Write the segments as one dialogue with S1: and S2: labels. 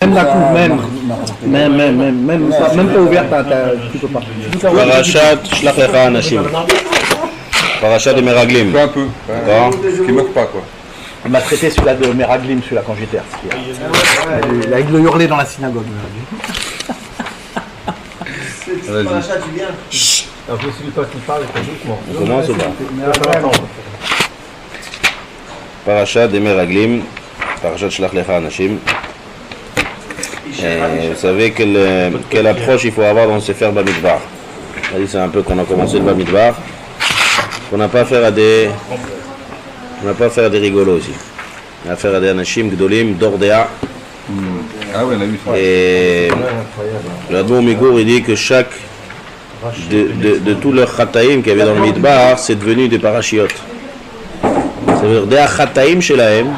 S1: Même la couve, même pas ouverte, tu peux pas.
S2: Parashat Shlach Lecha Anashim. Parashat de Meraglim.
S3: Un peu.
S2: D'accord.
S3: Qui moque pas quoi.
S1: On m'a traité celui-là de Meraglim, celui-là quand j'étais avec le hurler dans la synagogue.
S2: Vas-y.
S1: Un peu celui-là qui parle, doucement.
S2: On commence ou pas? Parashat de Meraglim. Parashat Shlach Lecha Anashim. Vous savez quelle approche il faut avoir dans le Sefer Bamidbar. C'est un peu qu'on a commencé le Bamidbar. On n'a pas affaire à des rigolos aussi. On a affaire à des Anashim Gdolim d'Ordea.
S3: Ah ouais, on a vu ça.
S2: Et l'Admor Migour il dit que chaque de tous leurs Chataïm qu'il y avait dans le Midbar, c'est devenu des parachiotes. Ça veut dire des Chataïm chez la M.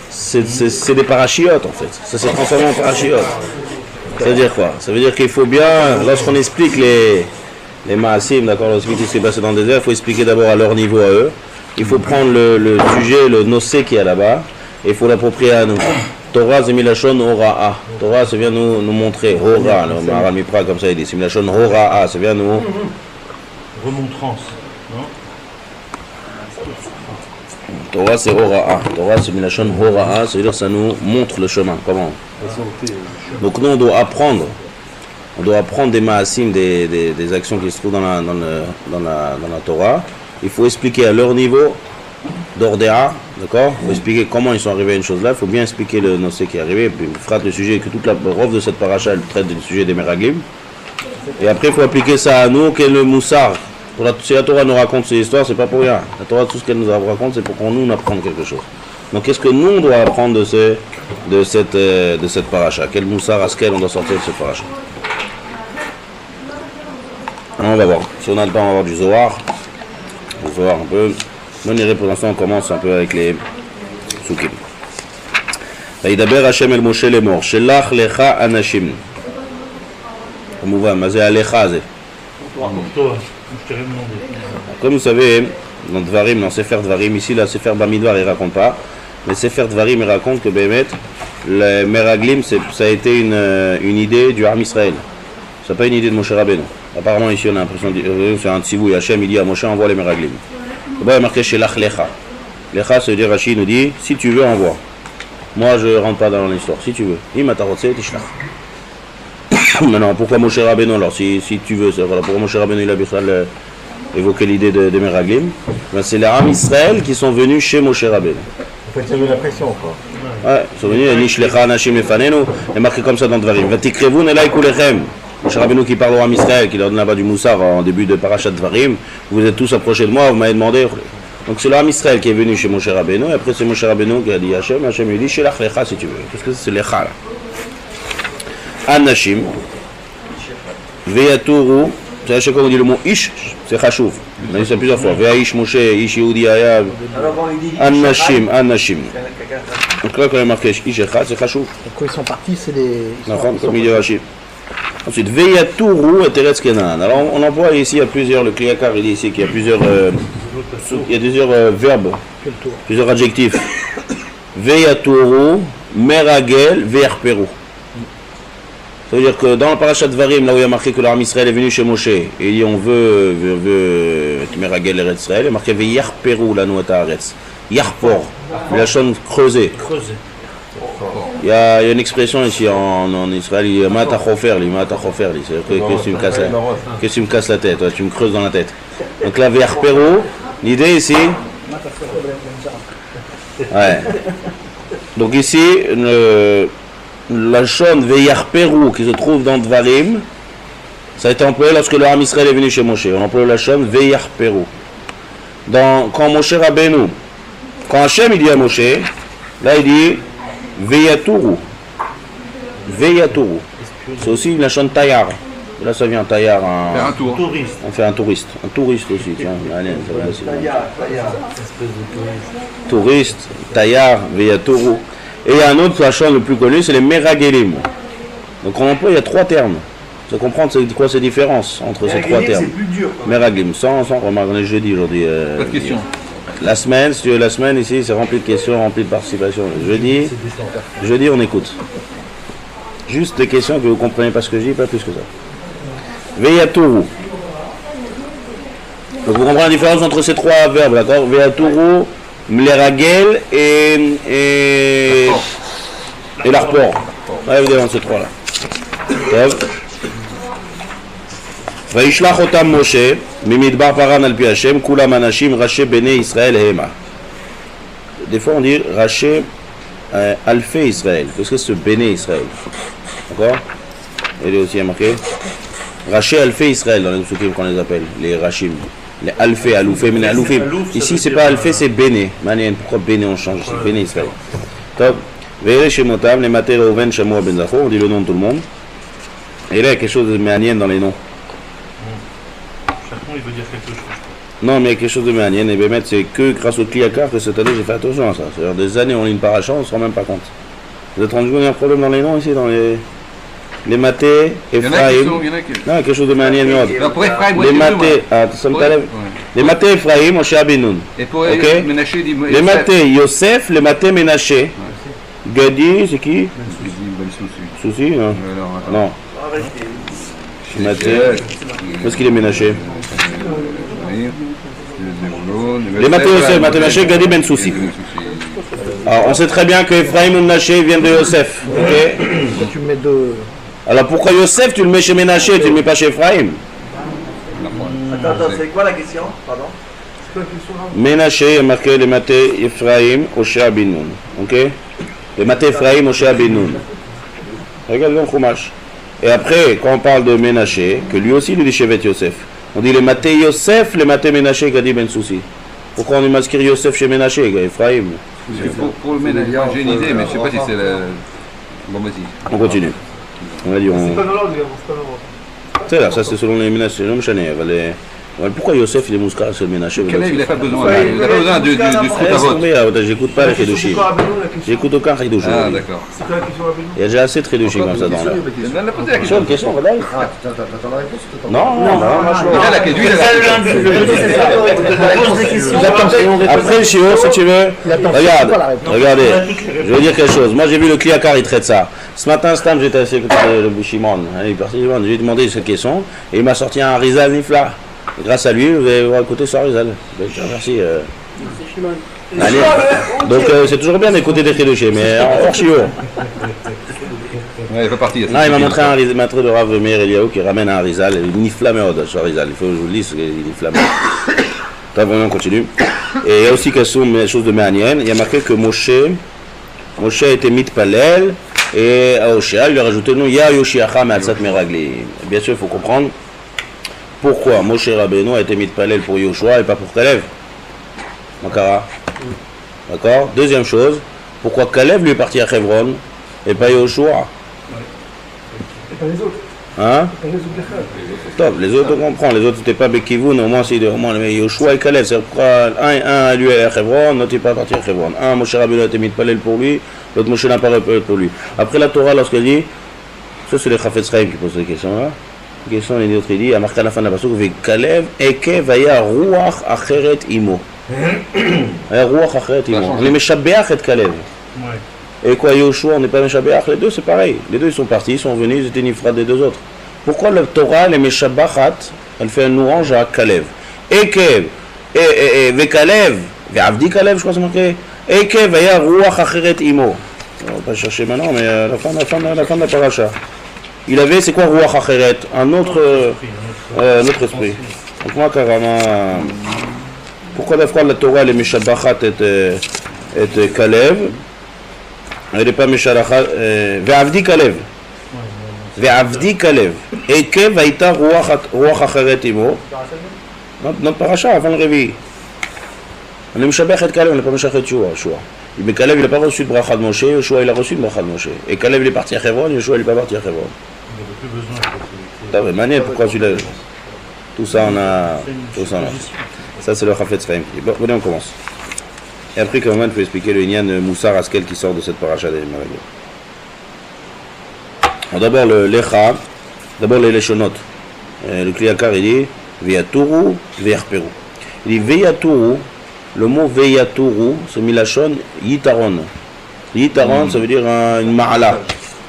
S2: C'est des parachiotes en fait, ça s'est transformé en parachiotes. Ça veut dire quoi? Ça veut dire qu'il faut bien, lorsqu'on explique les Maasim, d'accord, lorsqu'on explique ce qui s'est passé dans le désert, il faut expliquer d'abord à leur niveau à eux. Il faut prendre le sujet, le nocé qui est là-bas, et il faut l'approprier à nous. Torah c'est Milachon Hora'a. Torah ça vient nous montrer, Hora, le Maharal Mipra comme ça il dit, c'est Milachon Hora'a, ça vient nous...
S4: Remontrance, non?
S2: Torah c'est Hora'a, Torah c'est Milachon Hora'a, ça veut dire que ça nous montre le chemin, comment? Donc nous on doit apprendre des maasim, des actions qui se trouvent dans la Torah. Il faut expliquer à leur niveau d'ordéa, d'accord? Il faut expliquer comment ils sont arrivés à une chose là, il faut bien expliquer le nocé qui est arrivé, puis il fera le sujet, que toute la robe de cette paracha elle traite du sujet des Meraglim. Et après il faut appliquer ça à nous, qu'est le moussar. Si la Torah nous raconte ces histoires, c'est pas pour rien. La Torah, tout ce qu'elle nous raconte, c'est pour qu'on nous apprenne quelque chose. Donc, qu'est-ce que nous on doit apprendre de cette paracha? Quel moussar à ce qu'elle on doit sortir de cette paracha? On va voir. Si on a le temps, on va voir du Zohar. On va voir un peu. Nous, on irait pour l'instant, on commence un peu avec les Soukim. Vaïdaber Hashem el Moshe les morts. Shelach lecha anashim. Mouva, mazé alecha zé. Comme vous savez, dans Dvarim, dans Sefer Dvarim, ici, la Sefer Bamidbar, il ne raconte pas. Mais Sefer Dvarim, il raconte que Bémet, le Meraglim, ça a été une idée du Ham Israël. Ce n'est pas une idée de Moshe Rabbeinu. Apparemment, ici, on a l'impression de c'est un tzivou. Hachem, il dit à Moshe, envoie les Meraglim. Là-bas, il est marqué chez Lach Lecha. Lecha, ça veut dire, Rashi nous dit, si tu veux, envoie. Moi, je ne rentre pas dans l'histoire. Si tu veux. Imatarotse, tishlach. Maintenant, pourquoi Moshe Rabbeinu alors si tu veux, voilà, pourquoi Moshe Rabbeinu il a évoqué l'idée de Meraglim, ben, c'est les Ham Israël qui sont venus chez Moshe Rabbeinu.
S1: En fait, il y avait la pression quoi.
S2: Ouais, ils sont venus, Nish Lecha Anashim Lefanenu, il est marqué comme ça dans Dvarim. Vatikrevun elai kulechem. Moshe Rabbeinu qui parle au Ham Israël, qui leur donne là-bas du Moussar en début de Parashat Dvarim, vous êtes tous approchés de moi, vous m'avez demandé. Donc c'est le Ham Israël qui est venu chez Moshe Rabbeinu, et après c'est Moshe Rabbeinu qui a dit Hachem lui dit Shelach Lecha si tu veux. Qu'est-ce que c'est Lecha là? Anashim, Veyatouru, c'est à chaque fois qu'on dit le mot Ish, c'est Chashuv. On a dit ça plusieurs fois. Veya'ish Moshe, Ish Yehudi Ayav, Anashim. Donc là, quand il est marqué Ish Echad, c'est Chashuv.
S1: Quand ils sont partis, c'est des.
S2: Comme il dit Rachid. Ensuite, Veyatouru et Teretz Kenan. Alors on emploie ici, il y a plusieurs, le Kliyakar il dit ici qu'il y a plusieurs verbes, plusieurs adjectifs. Veyatouru, Meragel, Veyarperu. Ça veut dire que dans le parachat Dvarim, là où il y a marqué que l'Arm Israël est venu chez Moshe, et il dit on veut Meragel Eretz Israël, il y a marqué Veyarperu la nouata Aretz. Yarpor, la chaîne creusée. Il y a une expression ici en Israël, il y a Matachofer, c'est-à-dire que tu me casses la tête, tu me creuses dans la tête. Donc là, Veyarperu, l'idée ici. Ouais. Donc ici, la chaîne Veyarperu qui se trouve dans Dvarim, ça a été employé lorsque le Ham Israël est venu chez Moshe. On emploie la chaîne Veyarperu. Quand Moshe Rabbeinu, quand Hachem il dit à Moshe, là il dit Veyatouru. C'est aussi la chaîne Tayar. Là ça vient Tayar.
S3: Faire un tour.
S2: On fait un touriste. Un touriste aussi, tiens. Allez, ça va aussi. Touriste, Tayar, Veyatouru. Et il y a un autre, la chaîne le plus connu, c'est les Meragelim. Donc on emploie, il y a trois termes. Vous comprendre c'est quoi ces différences entre ces trois termes. Meraglim, sans remarque, on est jeudi aujourd'hui.
S3: Pas de questions.
S2: La semaine, si tu veux, la semaine ici, c'est rempli de questions, rempli de participation. Jeudi, on écoute. Juste des questions que vous ne comprenez pas ce que je dis, pas plus que ça. Veyatouru. Donc vous comprenez la différence entre ces trois verbes, d'accord? Veyatouru, mleragel et l'arpor. Ouais, vous devant ces trois-là. Vaishlach otam Moshe, mimidbar paran al pi Hashem, kulam anashim raché bene Israël hema. Des fois on dit raché alfé Israël. Qu'est-ce que c'est ce béné Israël? D'accord? Il est aussi marqué raché alfé Israël dans les psukim qu'on les appelle, les rachim. Les alfé, aloufé, mais aloufé. Ici c'est pas alfé, c'est béné. Manien, pourquoi béné on change? C'est béné Israël. Top. Vere shemotam, les mater Reuven, Shamoua ben Zachor, on dit le nom de tout le monde. Et là il y a quelque chose de manien dans les noms.
S4: Chaque nom il veut dire quelque chose.
S2: Non, mais il y a quelque chose de manien. Et bien, c'est que grâce au Kliakar que cette année j'ai fait attention à ça. C'est-à-dire des années on lit une paracha, on ne se rend même pas compte. Vous êtes rendu compte qu'il y a un problème dans les noms ici, dans les matés, Ephraim. Non, quelque chose de manien. Les matés, les matés Ephraim, Moshe Abinoun. Les matés Yosef, les matés Ménaché. Gadi, c'est qui? Souci, non? Non. Maté. Qu'est-ce qu'il est Ménaché? Les matés Yosef, maté Ménaché, Gadi Ben Souci. Alors, on sait très bien que Ephraim ou Ménaché viennent de Yosef. Ok?
S1: Tu mets deux.
S2: Alors pourquoi Yosef tu le mets chez Ménaché et tu le mets pas chez Ephraim?
S5: Attends, c'est quoi la question? Pardon?
S2: Ménaché est marqué les matés Ephraim, Osher Abinoun. Ok? Les matés Ephraim, Osher Abinoun. Regarde le Chumash. Et après, quand on parle de Ménaché, que lui aussi il est Shevet Yosef, on dit les matés Yosef, les matés Ménaché, Gadi Ben Souci. Pourquoi on est masqué Yosef chez Ménaché, Ephraim?
S3: Pour le Ménaché, j'ai une idée, mais je ne sais pas si c'est la. Bon, vas-y.
S2: On continue. On a dit on.
S5: C'est pas dans l'ordre, c'est pas dans l'ordre.
S2: C'est là, ça c'est selon les Ménaché. Pourquoi Yosef il est Mouskar sur le Ménaché?
S3: Il n'a pas besoin, il n'a pas besoin du Sroutavot.
S2: J'écoute pas les Chidushim. J'écoute aucun Chidushim.
S3: Ah, d'accord.
S5: C'est quoi la question à
S2: Il y a déjà assez de Chidushim comme ça dans l'air.
S3: On a posé la question.
S2: Une question, voilà.
S5: Ah, t'attends la réponse ou
S2: Non.
S3: Déjà, la question,
S2: Après le shiur, si tu veux, regardez, je vais dire quelque chose. Moi j'ai vu le Kliakar, il traite ça. Ce matin, Stam, j'étais assis avec le Shimon. J'ai demandé cette question et il m'a sorti un Rizal Nifla. Grâce à lui, vous allez voir écouter ça, Rizal. Merci. Allez. Donc c'est toujours bien d'écouter des Chidushim, mais hors shiur.
S3: Ouais, il va partir.
S2: Non, il m'a montré un maître de Rav Meir Eliaou qui ramène un Rizal, Nifla Meod sur Rizal. Il faut que je vous le dise, Nifla Meod. Vraiment, on continue. Et il y a aussi quelque chose de Méanienne. Il y a marqué que Moshe a été mitpalel et à Oshia, il lui a rajouté le nom Ya Yoshiacha Me'alzat Meragli. Bien sûr, il faut comprendre pourquoi Moshe Rabbeinu a été mitpalel pour Yoshua et pas pour Kalev. Makara. D'accord? Deuxième chose, pourquoi Kalev lui est parti à Hebron et pas Yoshua?
S5: Et pas les autres.
S2: Hein?
S5: Pas les autres.
S2: Top, les autres on comprend, les autres c'était pas Bekivoun, au moins c'est au moins Yoshua et Kalev, c'est pourquoi un lui est à Hebron, l'autre n'est pas parti à Hebron. Un Moshe Rabbeinu a été mitpalel pour lui, l'autre Moshe n'a pas répondu pour lui. Après la Torah, lorsqu'elle dit, ça c'est les Chafetz Chaim qui posent ces questions-là. La question, les autres, il dit, à marqué à la fin de la passage, Kalev eke vaya ruach acheret imo. Ruach acheret imo. On est meshabeach et Kalev. Et quoi, Yoshua, on n'est pas meshabeach, les deux c'est pareil. Les deux ils sont partis, ils sont venus, ils étaient nifrad des deux autres. Pourquoi la Torah, les meshabachat, elle fait un louange à Kalev? Eke, ve Kalev, ve avdi Kalev, je crois que c'est marqué. Eke vaya ruach acheret imo. On va pas chercher maintenant, mais à la fin de la paracha. Il avait, c'est quoi Ruach Acheret? Un autre esprit. Donc moi, carrément, pourquoi la fois la Torah, elle est Meshabachat et Kalev? Elle n'est pas Meshabachat, Ve'avdi Kalev. Ve'avdi Kalev. Et que Vaïta Ruach Acheret Imo? Notre paracha, avant le réveil. On est Meshabachat Kalev, on n'est pas Meshabachat Yoshua. Mais Kalev, il n'a pas reçu de bracha de Moshe, Yoshua, il a reçu de bracha de Moshe. Et Kalev, il est parti à Hebron, Yoshua, il n'est pas parti à Hebron. T'as vu, Mané, pourquoi tu l'as. Tout ça, on a. Ça, c'est le Chafetz Chaim. Bon, venez, on commence. Et après, quand même, il faut expliquer le Inyan Moussar Askel qui sort de cette paracha des Meraglim. D'abord, le Lecha, d'abord les Leshonot. Le Kliakar, il dit Veyaturu, Veyarperu. Il dit Veyaturu, le mot Veyaturu, c'est Milachon Yitaron. Yitaron, ça veut dire une Ma'ala.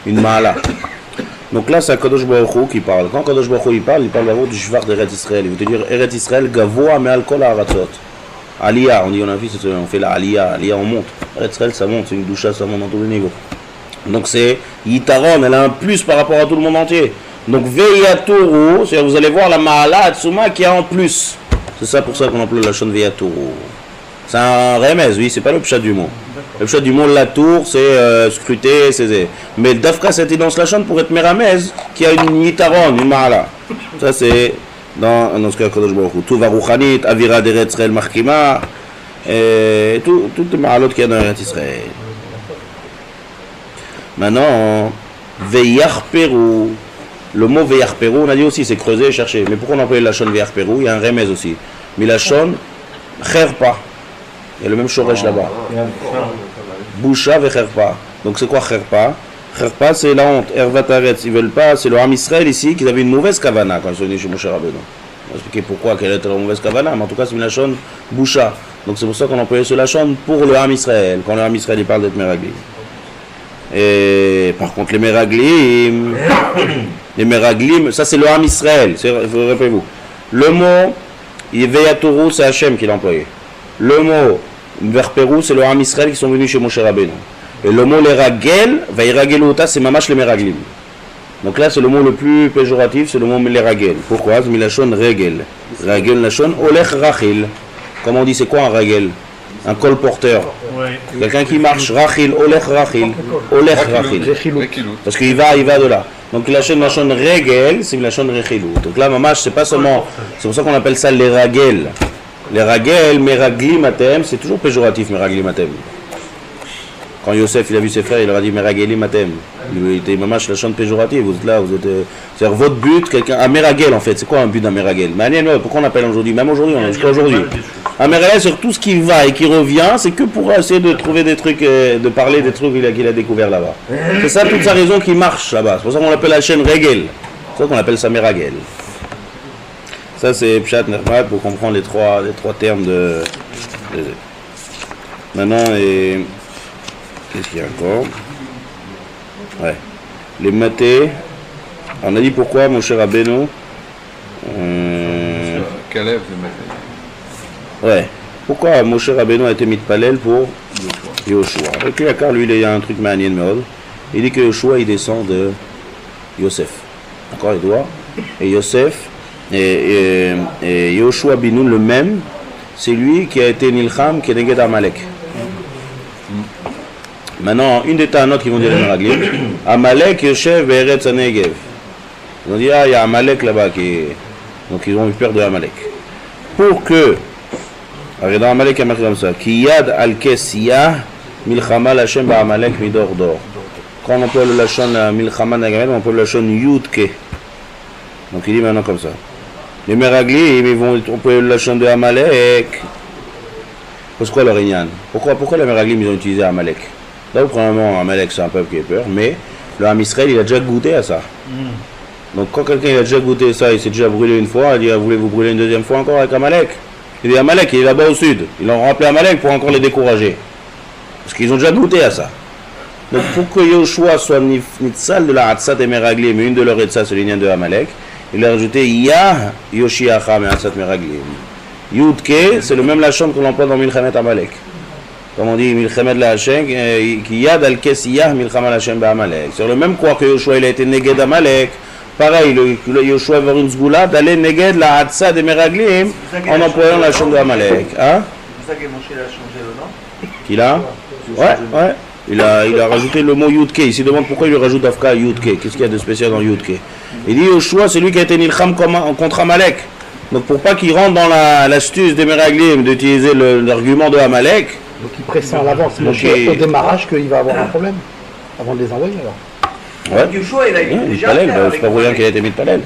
S2: Une Ma'ala. Donc là, c'est Kadosh Baruch Hu qui parle. Quand Kadosh Baruch Hu il parle d'abord du Shvar d'Eretz Israël. Il veut te dire Eretz Israël Gavoa Me'al Kol Ha'aratzot. Aliyah, on dit on a vu, on fait la Aliyah. Aliyah, on monte. Eretz Israël, ça monte, c'est une doucha, ça monte dans tous les niveaux. Donc c'est Yitaron, elle a un plus par rapport à tout le monde entier. Donc Veyatoru, c'est-à-dire vous allez voir la Mahala Atsuma qui a en plus. C'est ça pour ça qu'on emploie la chaîne Veyatoru. C'est un remez, oui, c'est pas le pshat du mot. Le pshat du mot, la tour, c'est scruter, c'est. Mais Dafka, c'était dans la chaîne pour être Meramez, qui a une Yitaron, une Mahala. Ça c'est dans ce cas Kadosh Baruch Hu. Tuva Ruchanit, Avira d'Eretz Israël Markima, et toutes les Mahalot qu'il y a dans Eretz Israël. Maintenant, Veyarperu. Le mot Veyarperu, on a dit aussi, c'est creuser et chercher. Mais pourquoi on emploie la chaîne Veyarperu? Il y a un remez aussi. Mais la chaîne, Kherpa. Il y a le même shoresh là-bas. Boucha ve Kherpa. Donc c'est quoi Kherpa? Kherpa, c'est la honte. Ervataretz, ils veulent pas. C'est le Ham Israël ici qui avait une mauvaise kavana quand ils sont venus chez Moshe Rabbeinu. On va expliquer pourquoi, quelle était la mauvaise kavana. Mais en tout cas, c'est une lachon Boucha. Donc c'est pour ça qu'on employait ce lachon pour le Ham Israël. Quand le Ham Israël il parle d'être Meraglim. Et par contre, les Meraglim, ça c'est le Ham Israël. Rappelez-vous. Le mot Veyatoru, c'est Hachem qui l'a employé. Le mot Verperu, c'est le Ham Israël qui sont venus chez Moshe Rabbeinu. Et le mot les Ragel, Vaïragelota, c'est Mamash les Meraglim. Donc là, c'est le mot le plus péjoratif, c'est le mot les Ragel. Pourquoi? C'est Milachon Regel. Ragel Lachon Olech Rachil. Comme on dit, c'est quoi un Ragel? Un colporteur. Ouais. Quelqu'un qui marche. Rachil, Olech Rachil. Olech Rachil. Parce qu'il va de là. Donc la chaîne Regel, c'est la chaîne Rechilou. Donc là, Mamash, c'est pas seulement. C'est pour ça qu'on appelle ça les Ragel. Les Ragel, Meraglimatem, c'est toujours péjoratif, Meraglimatem. Quand Yosef il a vu ses frères, il leur a dit Meraglimatem. Il était Mamash, la chaîne péjorative. Vous êtes là, vous êtes. C'est-à-dire votre but, quelqu'un. Un Meragel en fait, c'est quoi un but d'un Meragel? Mais pourquoi on appelle aujourd'hui? Même aujourd'hui, on est jusqu'à aujourd'hui. Un Meragel, sur tout ce qui va et qui revient, c'est que pour essayer de trouver des trucs, de parler des trucs qu'il a découvert là-bas. C'est ça toute sa raison qui marche là-bas. C'est pour ça qu'on l'appelle la chaîne Regel. C'est pour ça qu'on appelle ça Meragel. Ça c'est Pshat Nermat pour comprendre les trois termes de. Maintenant, qu'est-ce qu'il y a encore? Ouais. Les matés. On a dit pourquoi, mon cher Rabbeinu.
S3: Caleb, les matés.
S2: Ouais. Pourquoi Moshe Rabbeinu a été mis de palel pour Yoshua? Avec lui, car lui, il y a un truc manien de il dit que Yoshua, il descend de Yosef. D'accord, il doit. Et Yosef. Et Yoshua Binoun, le même, c'est lui qui a été Nilcham, qui est Neged Amalek. Maintenant, une des Tanot qui vont dire les Meraglim, Amalek, Yoshev, Eretz Negev. Ils vont dire, il y a Amalek là-bas qui est. Donc ils ont eu peur de Amalek. Pour que, alors dans Amalek, il y a marqué comme ça, Kiyad al-Kesiyah, Milchama Lachem ba Amalek Midor Dor. Quand on emploie le Lachon Milchama Nagamel, on emploie le Lachon Yudke. Donc il dit maintenant comme ça. Les Meraglim, ils vont employer le Lachon de Amalek. Pourquoi le Rignan? Pourquoi les Meraglim, ils ont utilisé Amalek? Là, premièrement, Amalek, c'est un peuple qui a peur, mais le Ham Israël, il a déjà goûté à ça. Donc quand quelqu'un il a déjà goûté ça, il s'est déjà brûlé une fois, il dit, voulez-vous brûler une deuxième fois encore avec Amalek? Il dit, Amalek, il est là-bas au sud. Ils l'ont rappelé Amalek pour encore les décourager. Parce qu'ils ont déjà goûté à ça. Donc pour que Yoshua soit Nitzal de la Hatzat et Meraglim, mais une de leurs Hatzat, c'est l'union de Amalek, il a rajouté Yah Yoshiacha et Hatzat Meraglim. Yudke, c'est le même lachon qu'on emploie dans Milchemet Amalek. Comme on dit, Milchemet la Hashem, qui Yad al-Kesiyah Milchama Hashem Amalek. C'est le même quoi que Yoshua, il a été Neged Amalek. Pareil, le Yoshua va avoir une zgoula d'aller Neged la Hatzat et Meraglim en employant la chambre de Amalek. Hein?
S5: C'est ça que Moshe a changé le nom?
S2: Qu'il a? Ouais. Il a rajouté le mot Yudke. Il se demande pourquoi il lui rajoute Afka Yudke. Qu'est-ce qu'il y a de spécial dans Yudke? Il dit Yoshua, c'est lui qui a été Nilcham contre Amalek. Donc pour pas qu'il rentre dans l'astuce des Meraglim d'utiliser l'argument de Amalek.
S1: Donc il pressent à l'avance, donc au démarrage qu'il va avoir un problème avant de les envoyer alors.
S5: Ouais. Yoshua, il a été déjà
S2: palel, c'est pas pour rien qu'il a été mis de palel.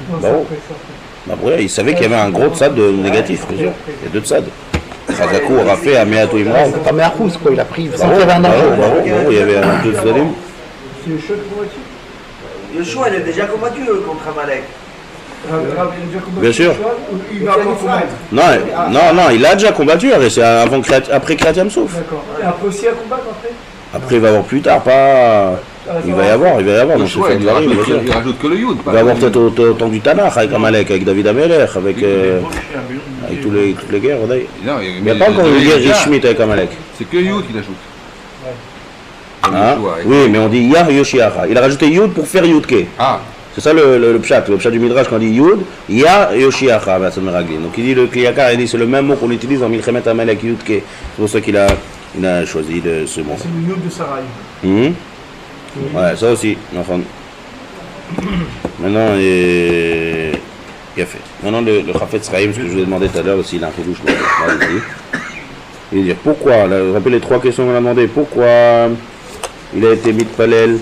S2: Il savait qu'il y avait un gros tzad de négatif, bien sûr. Il y a deux tzad. Chazakou aura fait à Meatou Imran.
S1: C'est pas Meatou, quoi, il a pris sans qu'il y avait un danger.
S2: Il y avait un deux tzadim.
S5: Yoshua, il a déjà combattu contre Amalek.
S2: Bien sûr. Non, il a déjà combattu, c'est après Kriyat Yam Souf.
S6: D'accord. Et après aussi à combattre après?
S2: Après il va avoir plus tard, pas. Il va y avoir
S3: Le
S2: dans ce
S3: choix,
S2: fait de Varim, bien sûr.
S3: il rajoute que le Yud.
S2: Il va y avoir peut-être autant du Tanakh avec Amalek, avec David Amelech, avec toutes les guerres.
S3: Non,
S2: Il n'y a pas encore une guerre Rishmit avec Amalek.
S3: C'est que Yud qu'il ajoute.
S2: Hein? Oui, mais on dit Yah Yoshiacha. Il a rajouté Yud pour faire Yudke.
S3: Ah,
S2: C'est ça le pshat du Midrash quand on dit Yud, Yah Yoshiacha, donc il dit le Kliyakar, il dit c'est le même mot qu'on utilise dans Milchemet Amalek Yudke. C'est pour ça qu'il a choisi ce mot.
S6: C'est le Yud de Sarai.
S2: Ouais, ça aussi. Enfin, maintenant, il a fait. Maintenant, le Chafetz Chaim, ce que je vous ai demandé tout à l'heure aussi, il a un peu louche, il va dire pourquoi, là, rappelez les 3 questions qu'on a demandé. Pourquoi il a été mis de Palel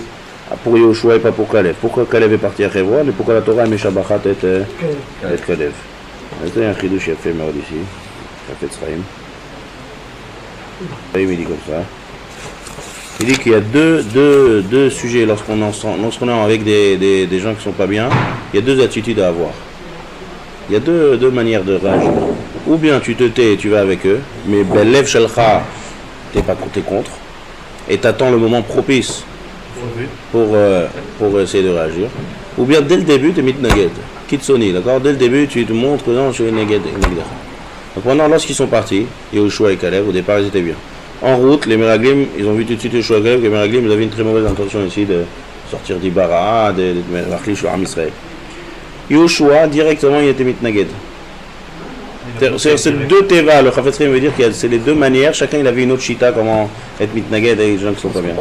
S2: pour Yoshua et pas pour Kalev? Pourquoi Kalev est parti à Hebron et pourquoi la Torah met Shabachat et Kalev? C'est un chidouche qui a fait merde ici. Chafetz Chaim. Il dit comme ça. Il dit qu'il y a deux sujets lorsqu'on est avec des gens qui ne sont pas bien. Il y a 2 attitudes à avoir. Il y a deux manières de réagir. Ou bien tu te tais et tu vas avec eux, mais Belev Shalcha, t'es contre, et t'attends le moment propice pour essayer de réagir. Ou bien dès le début, tu es mitnaged, kitsoni, d'accord? Dès le début, tu te montres que non, je suis neged. Donc maintenant, lorsqu'ils sont partis, Yehoshua et Kalev, au départ, ils étaient bien. En route, les Meraglim, ils ont vu tout de suite Yehoshua et Kalev que les Meraglim, ils avaient une très mauvaise intention ici de sortir d'Ibara, de marquer sur Am Israël. Yehoshua, directement, il était mitnaged. C'est 2 teva, le Chafetz Chaim veut dire que c'est les 2 manières, chacun il avait une autre chita, comment être mitnaged avec les gens qui ne sont pas bien,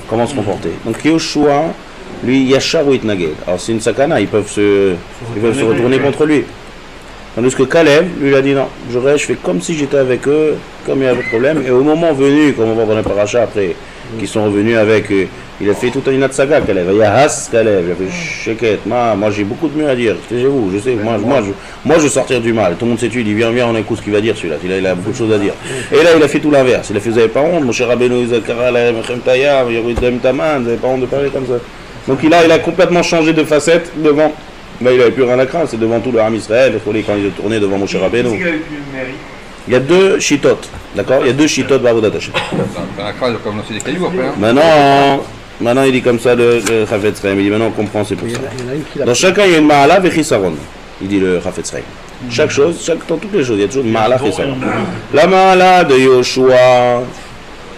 S2: comment se comporter. Donc Yehoshua, lui, yachar ou itnaged. Alors c'est une sakana, ils peuvent se retourner contre lui. Tandis que Kalev, lui, il a dit non, je fais comme si j'étais avec eux, comme il y avait de problème. Et au moment venu, comme on va voir dans le paracha après, qui sont revenus avec, il a fait toute une saga, Kalev. Il y a Has, Kalev, il a fait Sheket, moi j'ai beaucoup de mieux à dire, taisez-vous, je sais, moi je veux sortir du mal. Tout le monde s'est tué, il dit viens, on écoute ce qu'il va dire celui-là, il a beaucoup de choses à dire. Et là, il a fait tout l'inverse, il a fait vous n'avez pas honte, mon cher Rabbeinu, Zakara, Mechem Taya, Yerudim Taman, vous n'avez pas honte de parler comme ça. Donc il a complètement changé de facette devant. Ben, il n'avait plus rien à craindre, c'est devant tout le Ham Israël, quand il est tourné devant Moshe Rabbeinu. Il y a 2 chitotes, d'accord? Il y a 2 chitotes Bavodat Hashem.
S3: t'as la crasse de comme lancer des cailloux après.
S2: Maintenant il dit comme ça le Chafetz Chaim, il dit maintenant on comprend, c'est pour ça. Dans chacun il y a une Ma'ala et Chisaron, il dit le Chafetz Chaim. Chaque chose, dans toutes les choses, il y a toujours une Ma'ala et Chisaron. La Ma'ala de Yoshua,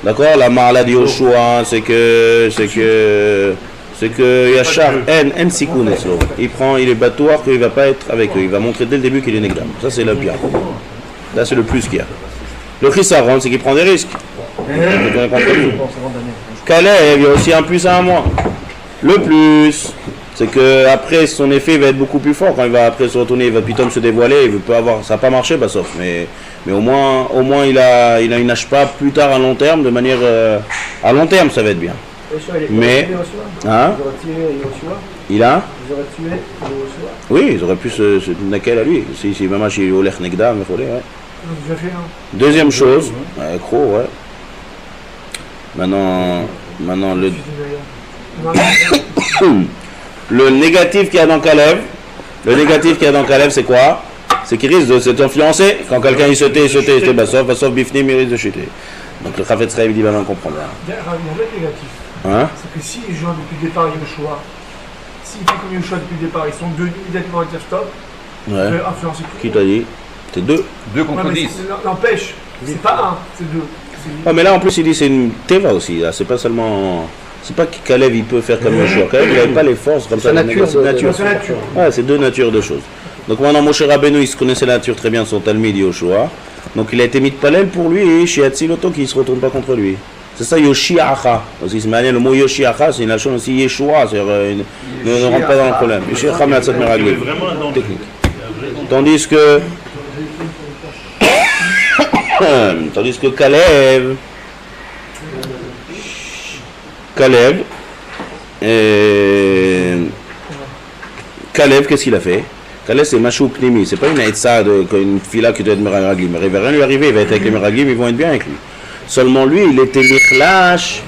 S2: d'accord? La Ma'ala de Yoshua, c'est que Yachar en Sikoun, il est batouar qu'il ne va pas être avec eux, il va montrer dès le début qu'il est néglam. Ça c'est le bien. Là c'est le plus qu'il y a. Le Chisaron, c'est qu'il prend des risques. Kalev, il y a aussi un plus à un moins. Le plus, c'est que après son effet va être beaucoup plus fort. Quand il va après se retourner, il va plutôt se dévoiler, il peut avoir, ça n'a pas marché, bah, sauf. Mais au moins il a une HPA plus tard à long terme, de manière à long terme ça va être bien. Mais hein, il a.
S6: Ils auraient tué Yoshua.
S2: Oui, ils auraient pu se naquer à lui. Si maman chez Olech Negda, mais faut ouais. Deuxième chose, ouais. Maintenant le négatif qu'il y a dans Kalev, c'est quoi? C'est qu'il risque de s'influencer. Quand quelqu'un il se tait, sauf Bifnim, il risque de chuter. Donc le Chafetz Chaim dit maintenant on comprend bien.
S6: Négatif.
S2: Hein?
S6: C'est que s'ils jouent depuis le départ Yoshua, s'ils font comme Yoshua depuis le départ, ils sont 2 immédiatement à dire stop,
S2: Ouais.
S6: influencer tout.
S2: Qui t'a dit? C'est 2.
S3: 2 contre 10.
S6: N'empêche, c'est pas 1, c'est 2.
S2: Ah, mais là en plus il dit c'est une teva aussi. Là. C'est pas seulement. C'est pas que Kalev il peut faire comme Yoshua. Kalev il n'avait pas les forces comme ça.
S1: Nature.
S2: Ouais, c'est 2 natures de choses. Donc maintenant Moshe Rabbeinu il se connaissait la nature très bien de son Talmid Yoshua. Donc il a été mis de palel pour lui et chez Hatziloto qui ne se retourne pas contre lui. C'est ça Yoshiacha. Aussi c'est malin le mot Yoshiacha, c'est une nation aussi Yeshua, c'est-à-dire ne rentre pas dans le problème. Yoshiacha mais Hatzat Meraglim. Technique. Tandis que Kalev, qu'est-ce qu'il a fait? Kalev c'est Mashou Pnimi, c'est pas une Aïtsa, une fila qui doit être Meraglim. Il va rien lui arriver, il va être avec les Meraglim, ils vont être bien avec lui. Seulement lui, il était Michlash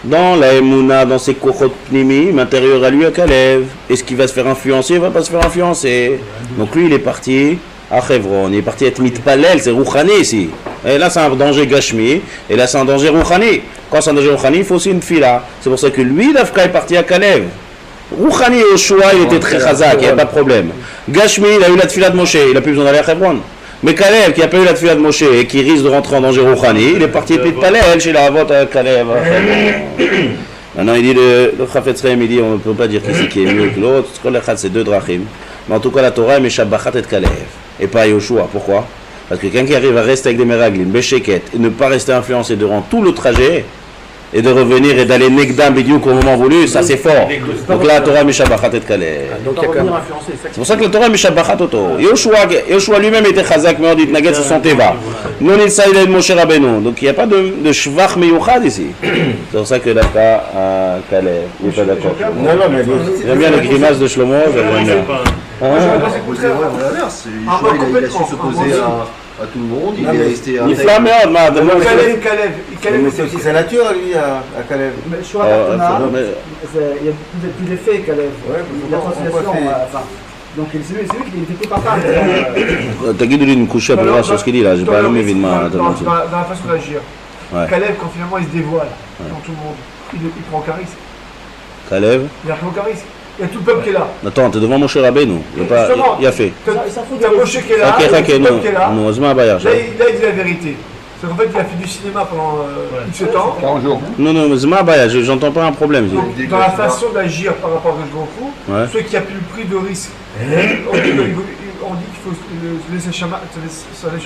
S2: dans la Emouna, dans ses Kochot Pnimi, intérieur à lui à Kalev. Est-ce qu'il va se faire influencer? Il va pas se faire influencer. Donc lui, il est parti à Hebron, il est parti être mitpalel, c'est rouchani ici. Et là c'est un danger gashmi, et là c'est un danger rouchani. Quand c'est un danger rouchani, il faut aussi une fila. C'est pour ça que lui, Dafka est parti à Kalev. Rouchani et Yoshua, il était très chazak, il n'y a pas de problème. Gashmi, il a eu la tefila de Moshe, il n'a plus besoin d'aller à Hebron. Mais Kalev, qui n'a pas eu la tefila de Moshe et qui risque de rentrer en danger rouchani, il est parti être mitpalel chez la Havot à Kalev. Maintenant, il dit, le Chafetz Chaim, il dit, on ne peut pas dire qui est mieux que l'autre, c'est deux drachim. Mais en tout cas, la Torah est Meshabachat et Kalev, et pas Yoshua. Pourquoi? Parce que quelqu'un qui arrive à rester avec des meraglim, béchéket, et ne pas rester influencé durant tout le trajet, et de revenir et d'aller Negdam Bidiouk au moment voulu, ça c'est fort. Donc là, la Torah est Meshabachat et Kalev. C'est pour ça que la Torah est Meshabachat Oto. Yoshua lui-même était chazak, mais on dit Nagel sur son teva. Non, il s'aide Moshe Rabbeinu. Donc il n'y a pas de shvach meyouchad ici. C'est pour ça que Dafka à Kalev, il n'est pas d'accord.
S1: Non, mais
S2: J'aime bien les grimaces de Shlomo, j'aime bien.
S5: C'est l'inverse. Il a su s'opposer à tout le monde. Il est resté
S2: Il flamme,
S6: Kalev,
S1: c'est aussi sa nature, lui, à Kalev.
S6: mais je crois il y a plus d'effets, Kalev. Il a translation, donc c'est lui qui était plus papa.
S2: T'as guidé une couche à peu près sur ce qu'il dit là, j'ai pas allumé vite ma.
S6: Dans la façon d'agir. Kalev, quand finalement il se dévoile dans tout le monde, il prend aucun risque.
S2: Kalev.
S6: Il a pris aucun risque. Il y a tout le peuple qui est là.
S2: Attends, t'es devant Moshe Rabbeinu. Il a fait.
S6: Il y a Moshe qui est là, il y a tout le peuple qui est là.
S2: Non, c'est pas Bayard.
S6: Là, il dit la vérité. C'est qu'en fait, il a fait du cinéma pendant X temps.
S3: 40 jours.
S2: Non, c'est pas Bayard, j'entends pas un problème.
S6: Donc, dans la façon d'agir par rapport à Goku, ceux qui a plus pris de risque, on dit qu'il faut se laisser chemin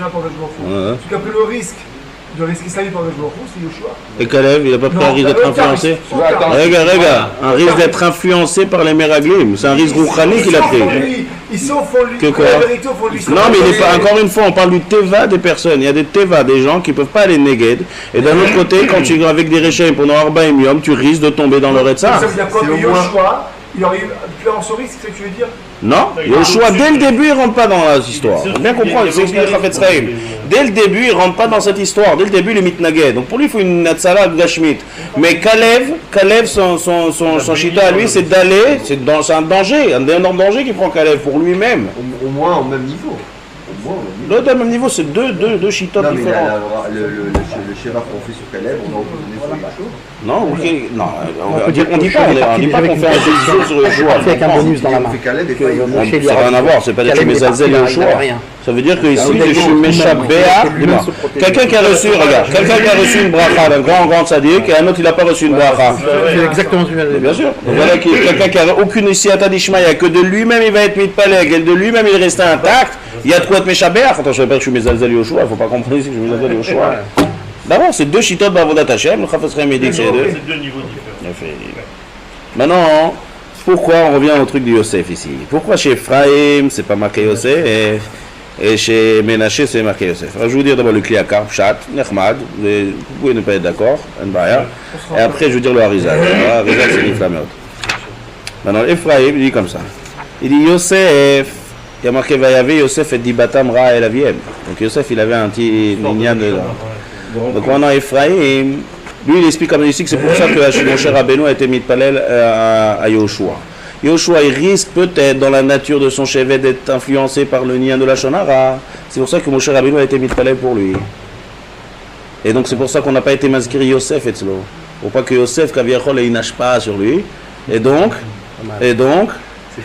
S6: pour Goku. Ceux qui a pris le risque de risquer sa vie par Goku, c'est Yoshua.
S2: Et Kalev, il n'a pas pris un risque d'être influencé? Regarde, un risque d'être influencé par les Meraglim. C'est un risque rouchani qu'il a pris.
S6: Ils sont au fond de lui.
S2: Que quoi?
S6: La vérité au fond de lui.
S2: Non, mais il est pas, encore une fois, on parle du teva des personnes. Il y a des teva, des gens qui ne peuvent pas aller neged. Et d'un autre côté, quand tu es avec des réchaim pendant Arba et Yom, tu risques de tomber dans le Retsa.
S6: Ça veut dire quoi? Que Yoshua, il aurait eu plus en ce risque, c'est ce que tu veux dire?
S2: Non, Yoshua, dès le début, il ne rentre pas dans l'histoire. Il faut bien comprendre, c'est expliqué Chafetz Chaim. Dès le début, il ne rentre pas dans cette histoire. Dès le début, il est mitnaged. Donc pour lui, il faut une natsala gashmit. Mais Kalev, son chita à lui, c'est d'aller, c'est un danger, un énorme danger qu'il prend Kalev pour lui-même.
S5: au moins au même niveau.
S2: L'autre, au même niveau, c'est deux chitas différents.
S5: Le shérif qu'on fait sur Kalev, on a opposé sur Yoshua.
S2: Non, on dit pas qu'on fait un jeu sur le choix.
S1: Avec un bonus dans la main.
S2: Ça n'a rien à voir, c'est pas dire que je mets Zalzel et Yoshua. Ça veut dire que ici, je suis Meshabéa. Quelqu'un qui a reçu, regarde, quelqu'un qui a reçu une bracha d'un grand sadique et un autre, il n'a pas reçu une bracha.
S1: C'est exactement ce que je veux dire.
S2: Bien sûr. Donc voilà, quelqu'un qui n'a aucune siyata d'Ishmaïa, que de lui-même il va être mitpaleg, et de lui-même il est resté intact, il y a de quoi être Meshabéa. Attends, je ne sais pas que je suis Meshalzel et Yoshua, il ne faut pas comprendre ici que je suis Meshalzel et Yoshua. D'abord, c'est deux chitot d'Avodat Hashem, le Chafetz Chaim dit que c'est deux.
S4: C'est deux niveaux différents.
S2: Maintenant, pourquoi on revient au truc de Yosef ici? Pourquoi chez Ephraim, c'est pas marqué Yosef et chez Ménaché, c'est marqué Yosef? Alors, je vais vous dire d'abord le Kliakar, Pshat, Nechmad, vous pouvez ne pas être d'accord, et après je vais dire le Harizal. Le Harizal, c'est l'Iflaméot. Maintenant, Ephraim, il dit comme ça. Il dit Yosef, il y a marqué Vayavé, Yosef et Dibatam Ra El Aviem. Donc Yosef, il avait un petit minyan de. Donc maintenant, Ephraim, lui, il explique comme ici que c'est pour ça que Moshe Rabbeinu a été mis de palel à Yoshua. Yoshua, il risque peut-être dans la nature de son chevet d'être influencé par le nien de la Shonara. C'est pour ça que Moshe Rabbeinu a été mis de palel pour lui. Et donc c'est pour ça qu'on n'a pas été masqué Yosef et Tzlo. Pour pas que Yosef, Kaviachol, il nage pas sur lui. Et donc,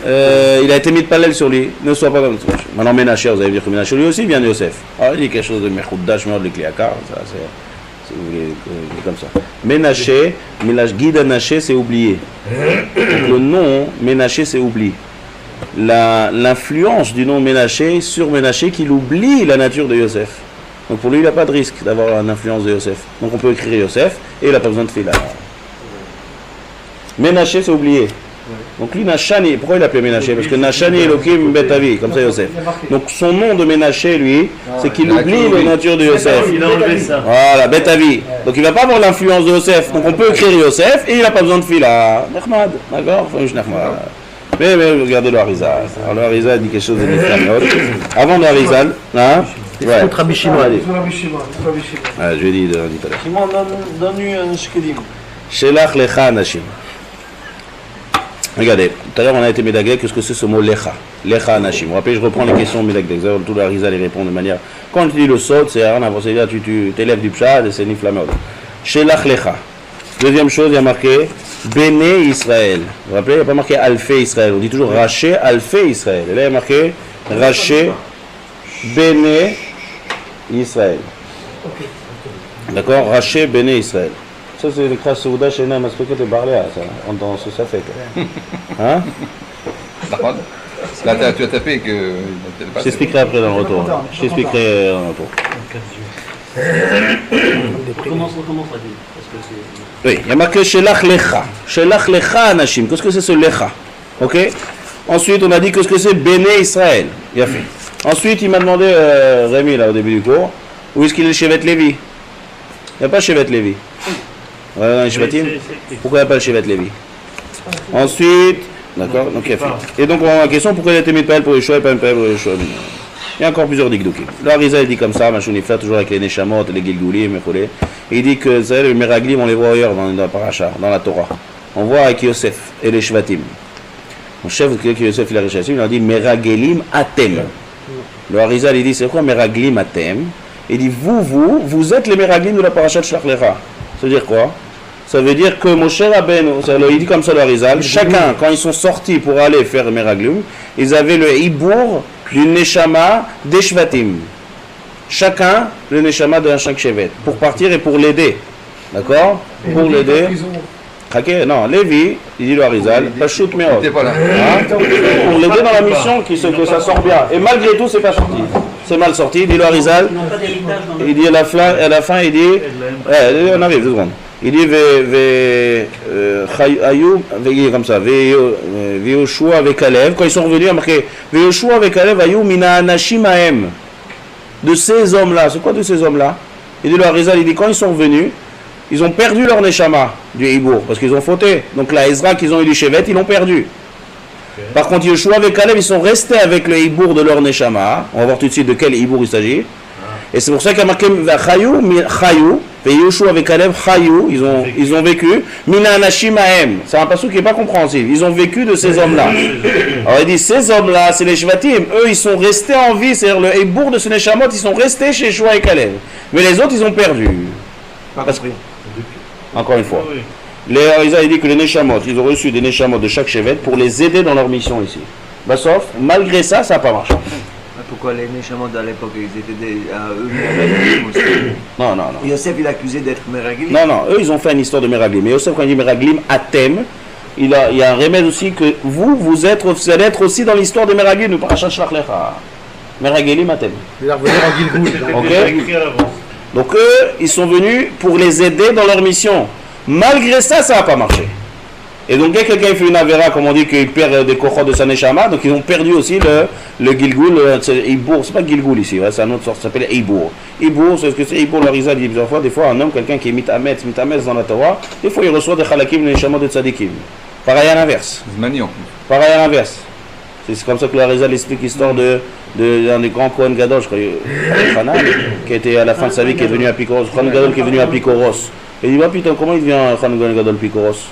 S2: il a été mis de palel sur lui. Ne sois pas comme ça. Maintenant, Ménaché, vous allez dire que Ménaché lui aussi vient de Yosef. Alors, il dit quelque chose de Mechouddash, Meod, le Kliakar. Ça, c'est, si vous voulez, comme ça. Ménaché, Guide Naché, c'est oublié. Donc, le nom Ménaché, c'est oublié. L'influence du nom Ménaché sur Ménaché qu'il oublie la nature de Yosef. Donc, pour lui, il n'a pas de risque d'avoir une influence de Yosef. Donc, on peut écrire Yosef et il n'a pas besoin de fila. Ménaché, c'est oublié. Donc lui, Nachani, pourquoi il appelait Ménaché? Parce que Nachani Elohim Betavi, comme ça Yosef. Donc son nom de Ménaché, lui, c'est qu'il oublie la nature de Yosef.
S4: Il a enlevé ça.
S2: Voilà, Betavi. Donc il ne va pas avoir l'influence de Yosef. Donc on peut écrire Yosef et il n'a pas besoin de fila. Nechmad, d'accord? Mais regardez le Harizal. Alors le Harizal dit quelque chose de différent. Avant le Harizal, hein? Ouais.
S1: Contre Rabbi Shimon.
S2: Je lui ai dit tout à l'heure.
S5: Shimon, donne-lui un shkelim.
S2: Shelach lecha anashim. Regardez, tout à l'heure on a été médagé, qu'est-ce que c'est ce mot lecha? Lecha anashim. Vous vous rappelez, je reprends les questions médagé. Tout le Harizal les répond de manière. Quand tu dis le sod, c'est rien à voir, c'est-à-dire tu t'élèves du pshad et c'est niflamod. Shelach lecha. Deuxième chose, il y a marqué Béné Israël. Vous vous rappelez, il n'y a pas marqué Alfé Israël. On dit toujours Raché Alfé Israël. Et là, il y a marqué Raché Béné Israël. D'accord? Raché Béné Israël. Ça, c'est le Kras Souda chez Nam Aspeke de Barléa, ça. On dans ce ça fait. Hein?
S3: Là, tu as tapé que.
S2: Je t'expliquerai après dans le retour. Je t'expliquerai dans le retour.
S7: Recommence la vie.
S2: Oui, il y a marqué Shelach Lecha. Shelach Lecha Anashim. Qu'est-ce que c'est ce Lecha? Ok? Ensuite, on a dit qu'est-ce que c'est Béné Israël. Il a fait. Ensuite, il m'a demandé, Rémi, là, au début du cours, où est-ce qu'il est le Shevet Lévi? Il n'y a pas Shevet Lévi. Dans les Shevatim. Pourquoi il n'y a pas le Shevet Lévi? Ensuite, d'accord? Donc, il a fait. Et donc, on a la question pourquoi il a été mis pour Yeshua et pas pour Yeshua? Il y a encore plusieurs dikdoukim. Le Harizal dit comme ça, Machounifla, toujours avec les Neshamot, les Gilgulim, il dit que les Meraglim, on les voit ailleurs dans la Paracha, dans la Torah. On voit avec Yosef et les Shvatim. Mon chef, Yosef et les Shvatim, il a dit Meragelim Atem. Le Harizal, il dit c'est quoi Meraglim Atem? Il dit vous êtes les Meraglim de la Paracha de Shlach Lecha. Ça veut dire quoi? Ça veut dire que Moshe Rabbeinu, il dit comme ça le Harizal, chacun, quand ils sont sortis pour aller faire Meraglim, ils avaient le Hibour du Neshama des Shvatim. Chacun le Neshama d'un chaque Shevet. Pour partir et pour l'aider. D'accord? Pour l'aider. Non, Lévi, il dit le Harizal, Pashut Meod. Pour l'aider dans la mission, que ça sort bien. Et malgré tout, c'est pas sorti. C'est mal sorti, il dit le Harizal. Il dit à la fin, il dit. On arrive, 2 secondes. Il dit comme ça, Veyoshua avec Kalev. Quand ils sont revenus, il a marqué Veyoshua avec Kalev, Ayou mina anashim ahem. De ces hommes-là, c'est quoi de ces hommes-là? Il dit le Harizal, il dit quand ils sont revenus, ils ont perdu leur neshama du Hibour, parce qu'ils ont fauté. Donc la Ezra qu'ils ont eu du Shevet, ils l'ont perdu. Par contre, Yoshua avec Kalev, ils sont restés avec le Hibour de leur neshama. On va voir tout de suite de quel Hibour il s'agit. Et c'est pour ça qu'il y a marqué Chayou, et Yoshua avec Kalev, Chayou, ils ont vécu. Mina Anashim Ahem, c'est un passage qui n'est pas compréhensible. Ils ont vécu de ces hommes-là. Alors il dit, ces hommes-là, c'est les Shvatim. Eux, ils sont restés en vie, c'est-à-dire le Hibour de ce Neshamot, ils sont restés chez Yoshua et Kalev. Mais les autres, ils ont perdu. Encore une fois. Les Harizal, il dit que les Neshamot, ils ont reçu des Neshamot de chaque Shevet pour les aider dans leur mission ici. Bah, sauf, malgré ça, ça n'a pas marché.
S8: Pourquoi les Neshamot à l'époque, ils étaient eux aussi?
S2: Non.
S8: Yosef, il accusé d'être Meraglim?
S2: Non, eux, ils ont fait une histoire de Meraglim. Mais Yosef, quand il dit Meraglim, Atem, il y a un remède aussi que vous allez être aussi dans l'histoire de Meraglim, de Parashat Shlach Lecha. Meraglim, Atem.
S1: Il va revenir en Gilgoul.
S2: Ok. Donc eux, ils sont venus pour les aider dans leur mission. Malgré ça, ça n'a pas marché. Et donc dès que quelqu'un fait une avéra, comme on dit qu'il perd des kochot de sa neshama, donc ils ont perdu aussi le Gilgoul, Hibour, c'est pas Gilgoul ici, ouais, c'est un autre sorte, ça s'appelle Hibour. Hibour, c'est ce que c'est Hibour, le Harizal dit plusieurs fois, des fois un homme, quelqu'un qui est mitametz dans la Torah, des fois il reçoit des chalakim, les neshama de tzadikim. Pareil à l'inverse. Pareil à l'inverse. C'est comme ça que le Harizal explique l'histoire d'un des grands Kohen Gadol, je crois, Hanan, qui était à la fin de sa vie, qui est venu à Pikoros, Kohen Gadol qui est venu à Pikoros. Et il dit, putain, comment il devient Kohen Gadol Pikoros?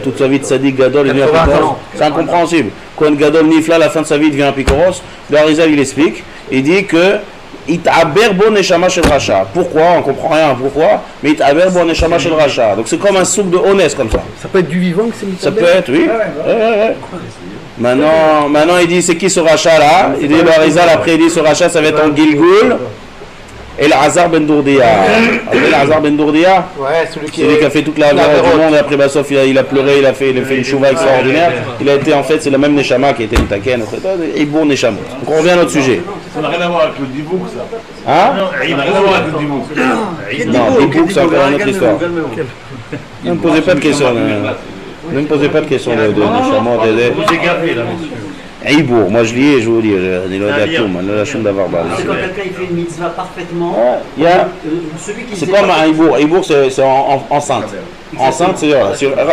S2: Toute sa vie de Sadiq Gadol, il devient à Pikoros. C'est incompréhensible. Kohen Gadol Nifla, à la fin de sa vie, il devient à Pikoros. Le Harizal, il explique, il dit que It'aber bo neshama shel racha. Pourquoi? On comprend rien pourquoi, mais It'aber bo neshama shel racha. Donc c'est comme un soupe de honnête comme ça.
S1: Ça peut être du vivant que c'est mis.
S2: Ça peut être, oui. Ouais. Maintenant, il dit c'est qui ce rachat là? Il dit le Harizal, après il dit ce rachat ça va être en Gilgoul. Et l'Azar Ben Dourdia. L'Azar Ben Dourdia,
S1: ouais, celui qui
S2: a fait toute la vie du monde. Et après Bassof, il a pleuré, il a fait une chouva extraordinaire. Il a été en fait, c'est le même Neshama qui a été Mitaken. Et bon Neshama. Donc on revient à notre sujet.
S4: Ça n'a rien à voir avec le Dibouk, ça.
S2: Hein?
S4: Ça n'a rien à voir avec le Dibouk.
S2: Non, Dibouk, c'est encore une autre histoire. Ne me posez pas de questions. Ne me posez pas de questions de Neshama.
S4: Vous égardez là, monsieur.
S2: Hibour, moi je lis et je vous dis, la chambre d'avoir
S7: quand quelqu'un il fait une mitzvah parfaitement, celui qui
S2: c'est comme un Hibour. Hibour, c'est enceinte. Enceinte, il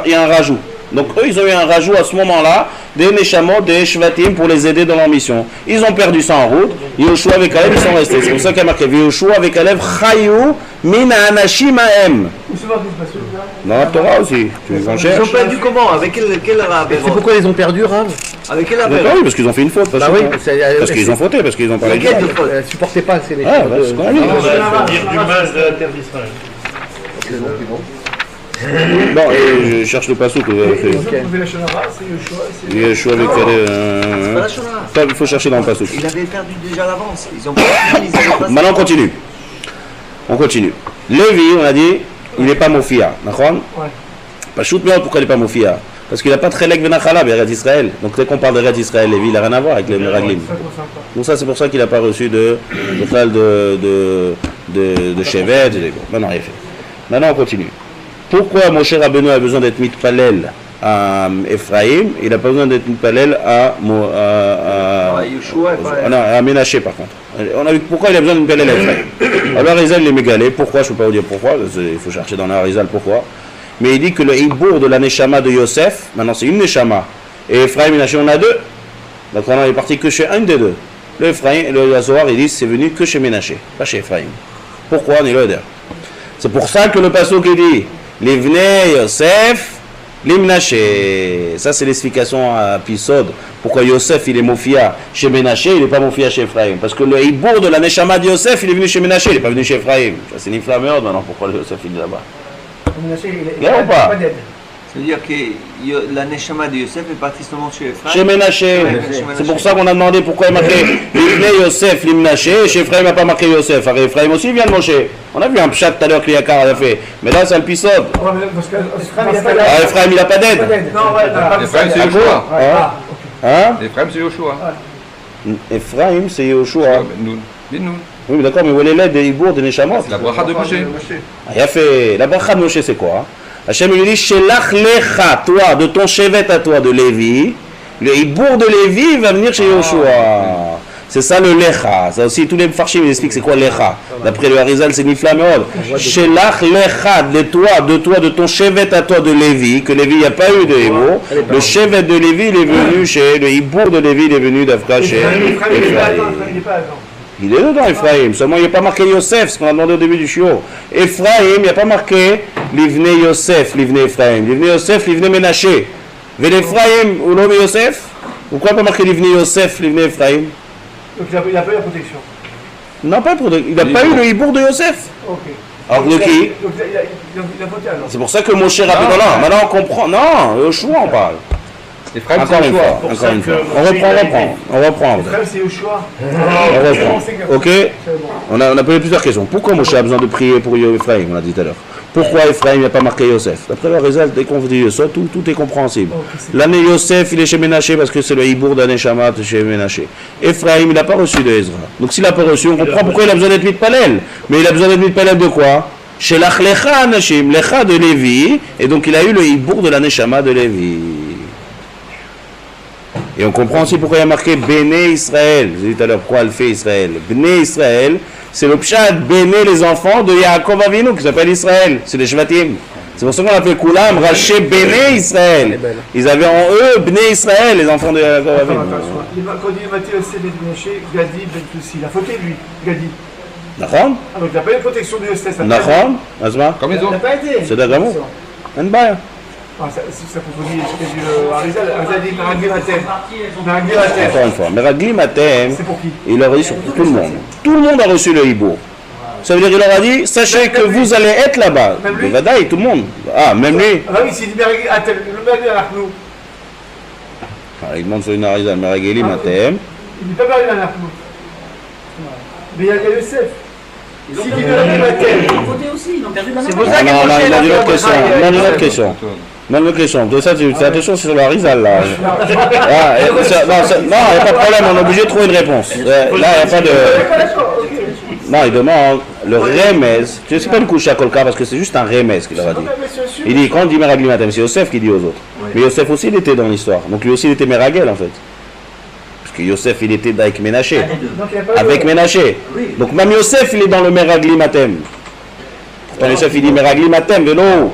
S2: y a un rajout. Donc eux, ils ont eu un rajout à ce moment-là, des Neshamot, des Shvatim pour les aider dans leur mission. Ils ont perdu ça en route. Yoshua avec Kalev, ils sont restés. C'est pour ça qu'il y a marqué Yoshua avec Kalev, Chayou, Mina Anashim Ahem. Dans la Torah aussi, tu les en
S8: Ils
S2: cherches.
S8: ont perdu comment? Avec quel rab?
S1: C'est pourquoi ils ont perdu, Rav?
S8: Avec quel rab?
S2: D'accord, oui, parce qu'ils ont fait une faute.
S1: Bah oui,
S2: Parce qu'ils ont fauté, parce qu'ils ont parlé de
S8: Quelle
S2: Dieu.
S8: faute?
S1: supportez pas, c'est les
S2: Ah, bah, c'est quand même.
S4: Il faut dire du mal de la terre d'Israël.
S2: Bon, et je cherche le pasouk que vous avez fait.
S6: Trouver la Shonara, c'est Yoshua, c'est.
S2: Il y a Yeshua avec
S8: C'est pas la Shonara.
S2: ça, il faut chercher dans le pasouk.
S8: Il avait perdu déjà à l'avance. Ils ont pas fini, ils avaient pas-
S2: Maintenant, on continue. On continue. Lévi, on a dit, il n'est pas Mofia. D'accord?
S6: Ouais.
S2: Pas shoot me out, pourquoi il n'est pas Mofia? Parce qu'il n'a pas de Chelek Venachala, Eretz Israël. Donc dès qu'on parle de Eretz Israël, Lévi, il n'a rien à voir avec les Meraglim. Donc ça, c'est pour ça qu'il n'a pas reçu de Shevet. Maintenant, il est fait. Maintenant, on continue. Pourquoi Moshe Rabbeinu a besoin d'être mitpalel à Ephraïm? Il n'a pas besoin d'être mitpalel à
S8: Yoshua et pas-
S2: non, à Ménaché par contre. On a vu pourquoi il a besoin d'une pelle à Ephraïm. Alors Arizal il est mégalé. Pourquoi? Je ne peux pas vous dire pourquoi. Il faut chercher dans l'Arizal pourquoi. Mais il dit que le hibour de la Neshama de Yosef, maintenant c'est une Neshama. Et Ephraïm et Ménaché, on a deux. Donc on est parti que chez un des deux. Le Ephraïm, le Zohar, il dit c'est venu que chez Ménaché, pas chez Ephraïm. Pourquoi? On est là. C'est pour ça que le pasuk il dit Livnei Yosef, Limnaché. Ça, c'est l'explication à Pisod. Pourquoi Yosef, il est Mofia chez Ménaché, il n'est pas Mofia chez Ephraïm. Parce que le hibour de la Neshama de Yosef, il est venu chez Ménaché, il n'est pas venu chez Ephraïm. Ça, c'est une flameur maintenant. Pourquoi le Yosef, il est là-bas? Bien ou pas?
S8: C'est-à-dire que la Neshama de Yosef est partie seulement chez Ephraim.
S2: Chez Ménaché. C'est pour ça qu'on a demandé pourquoi il y a marqué Livnei Yosef, Limnaché, et chez Ephraïm, il n'y a pas marqué Yosef. Alors Ephraïm aussi vient de Moshe. On a vu un pshat tout à l'heure que Yakar a fait. Mais là, c'est le Pisod. Ah, Ephraïm, il n'a pas d'aide.
S6: Non, ouais, non,
S3: Ephraim, c'est Yoshua.
S2: Hein?
S3: Ephraim, c'est Yoshua.
S2: Ephraim, c'est Yoshua.
S3: Ben Nun.
S2: Oui, mais d'accord, mais où est l'aide des hibours, des Neshamot?
S3: C'est la bracha de Moshe.
S2: Ah, il a fait. La bracha de Moshe, c'est quoi? Hachem lui dit Shelach lecha, toi, de ton chevet à toi, de Lévi. Le hibour de Lévi va venir chez Yoshua. C'est ça le lecha. Ça aussi, tous les farshim ils expliquent c'est quoi lecha. D'après le Harizal, c'est Nifla Meod. Shelach lecha, de ton chevet à toi, de Lévi. Que Lévi, il n'y a pas eu de hibour. Le chevet de Lévi, il est venu chez. Le hibour de Lévi, il est venu d'Afra chez Ephraïm. Il est dedans, Ephraïm. Seulement, il n'y a pas marqué Yosef, ce qu'on a demandé au début du shiur. Ephraïm, il n'y a pas marqué Livnei Yosef, Livnei Ephraïm. Livnei Yosef, Livnei Ménaché. Vel Ephraïm, ou l'homme Yosef? Pourquoi pas marqué Livnei Yosef, Livnei Ephraïm?
S6: Donc il n'a pas eu la protection.
S2: Non, pas pour il n'a pas eu le hibour de Yosef.
S6: Ok.
S2: Alors de qui?
S6: Donc il a voté alors.
S2: C'est pour ça que Moshe Rabbeinu, là, maintenant on comprend. Non, Yoshua on parle.
S3: Ephraim,
S2: Encore
S3: c'est
S2: une
S3: Yoshua.
S2: fois, encore une fois. On reprend.
S6: Frère, c'est Yoshua.
S2: On reprend. Ok? On a posé plusieurs questions. Pourquoi Moshe a besoin de prier pour Ephraïm? On l'a dit tout à l'heure. Pourquoi Ephraïm n'a pas marqué Yosef? D'après le résultat, dès qu'on dit Yosef, tout est compréhensible. L'année Yosef, il est chez Ménaché parce que c'est le hibour d'année Shamat chez Ménaché. Ephraïm, il n'a pas reçu de Ezra. Donc s'il n'a pas reçu, on comprend pourquoi il a besoin d'être mitpalel. Mais il a besoin d'être mitpalel de quoi? Chez l'Achlecha Anashim, l'Echa de Lévi, et donc il a eu le hibour de l'année Shamat de Lévi. Et on comprend aussi pourquoi il y a marqué Béné Israël. J'ai dit tout à l'heure pourquoi elle fait Israël. Béné Israël, c'est le pshat Béné les enfants de Yaakov Avinu qui s'appelle Israël. C'est les Shvatim. C'est pour ça qu'on appelle Koulam Raché Béné Israël. Ils avaient en eux Béné Israël, les enfants de Yaakov Avinu.
S6: Quand il a Matthieu Sébet Ménaché, Gadi Ben Toussi, il a fauté lui, Gadi.
S2: D'accord?
S6: Donc il n'a pas eu la protection de Yosef.
S2: D'accord? Asma?
S3: Comme les
S6: Il n'a
S3: autres.
S6: pas été.
S2: C'est d'accord? Un bail.
S6: Ah, ça contredit ce qu'a dit Arizal. Arizal dit Meraglim Atem. Meraglim Atem.
S2: Encore une fois, Meraglim Atem,
S6: C'est pour qui?
S2: il leur a dit sur tout le monde. Tout le monde a reçu le hibour. Ça veut dire qu'il leur a dit, sachez que vous allez être là-bas.
S6: Même lui?
S2: Le Vadaï, tout le monde. Ah, même lui.
S6: Ah oui, s'il dit Meraglim Atem, le Meraglim Arachnou.
S2: Il demande sur une Arizal, Meraglim Atem.
S6: Il dit pas Meraglim Arachnou. Mais il y a Yosef. S'il dit Meraglim Atem.
S7: Ils ont voté aussi, ils ont perdu de la main.
S2: Ah non, non, il a une autre question. Non, une autre question. Même une question. De ça, c'est attention, c'est sur la Rizal là. Ah, non, il n'y a pas de problème, on est obligé de trouver une réponse. Là, il n'y a pas de. Non, il demande le remez. Je sais pas le coucher à Kolka parce que c'est juste un remez qu'il leur a dit. Il dit, quand on dit Meraglim Atem, c'est Yosef qui dit aux autres. Mais Yosef aussi, il était dans l'histoire. Donc lui aussi, il était Meragel en fait. Parce que Yosef, il était avec Ménaché. Avec Ménaché. Donc même Yosef, il est dans le Meraglim Atem. Pourtant, Yosef, il dit Meraglim Atem, vélo.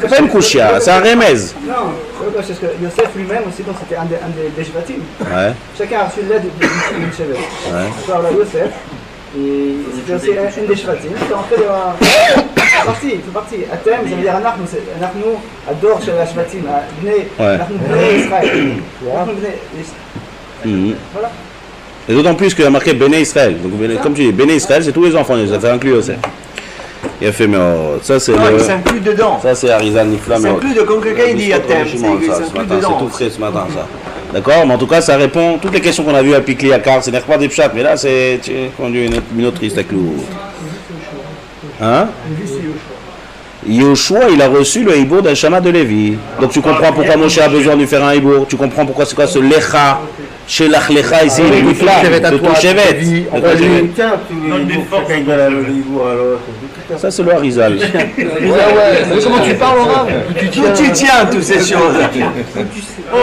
S2: C'est pas une couchia, c'est un remez.
S9: Non, parce que Yosef lui-même aussi, donc c'était un des Shvatim.
S2: Ouais.
S9: Chacun a reçu l'aide d'une chevet.
S2: Ouais.
S9: Alors là, Yosef, c'était aussi un des Shvatim, qui est entré dans fait partie. Atem, ça veut dire Anachnu, Ador Shel Hashvatim, Anachnu Bnei Israël. Voilà.
S2: Et d'autant plus qu'il y a marqué Béné Israël. Donc, comme tu dis, Béné Israël, c'est tous les enfants, ça fait inclure aussi. Il a fait, mais ça c'est.
S8: Non, il s'inclut dedans.
S2: Ça c'est Arizal Nifla.
S8: Il s'inclut de comme quelqu'un il dit Atem. Il s'inclut dedans.
S2: C'est tout frais ce matin, ça. D'accord, mais en tout cas, ça répond toutes les questions qu'on a vues à Pikli, à Kar, ce n'est pas des pchats, mais là c'est conduit une autre triste avec nous. Hein? Yoshua, il a reçu le hibour d'un Shama de Lévi. Donc tu comprends pourquoi Moshe a besoin de faire un hibour. Tu comprends pourquoi c'est quoi ce lecha, chez l'achlecha ici, le nifla, de ton chevet. Ça c'est le Harizal.
S8: Comment tu parles au rab? D'où tu tiens toutes ces choses? Oh,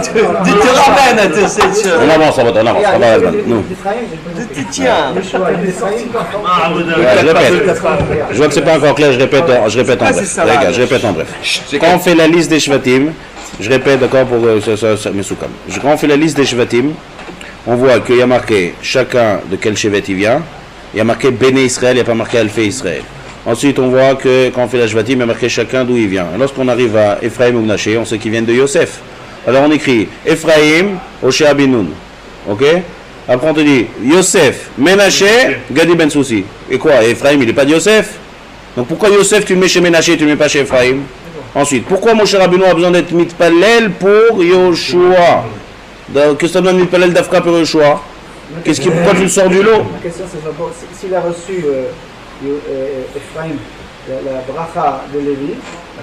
S8: tu te ramènes à toutes ces choses.
S2: On avance, on avance.
S8: D'où tu tiens?
S2: Je répète. Je vois que c'est pas encore clair, je répète en bref. Regarde, je répète en bref. Quand on fait la liste des Shvatim, je répète d'accord pour ça Mesoukam. Quand on fait la liste des Shvatim, on voit qu'il y a marqué chacun de quel Shevet il vient. Il y a marqué Béné Israël, il n'y a pas marqué Alphé Israël. Ensuite, on voit que quand on fait la Shvatim, il y a marqué chacun d'où il vient. Et lorsqu'on arrive à Ephraim ou Mnaché, on sait qu'ils viennent de Yosef. Alors on écrit Ephraim, Oshea Binoun. Ok? Après on te dit Yosef, Ménaché, Gadi Ben Soussi. Et quoi? Ephraim, il n'est pas de Yosef? Donc pourquoi Yosef tu le mets chez Ménaché et tu ne le mets pas chez Ephraim? Ensuite, pourquoi Moshe Rabbeinu a besoin d'être mitpalel pour Yoshua? Qu'est-ce que ça donne mitpalel d'Afka pour Yoshua? Pourquoi tu le sors du lot?
S9: Ma question c'est s'il a reçu Ephraim, la bracha de Lévi,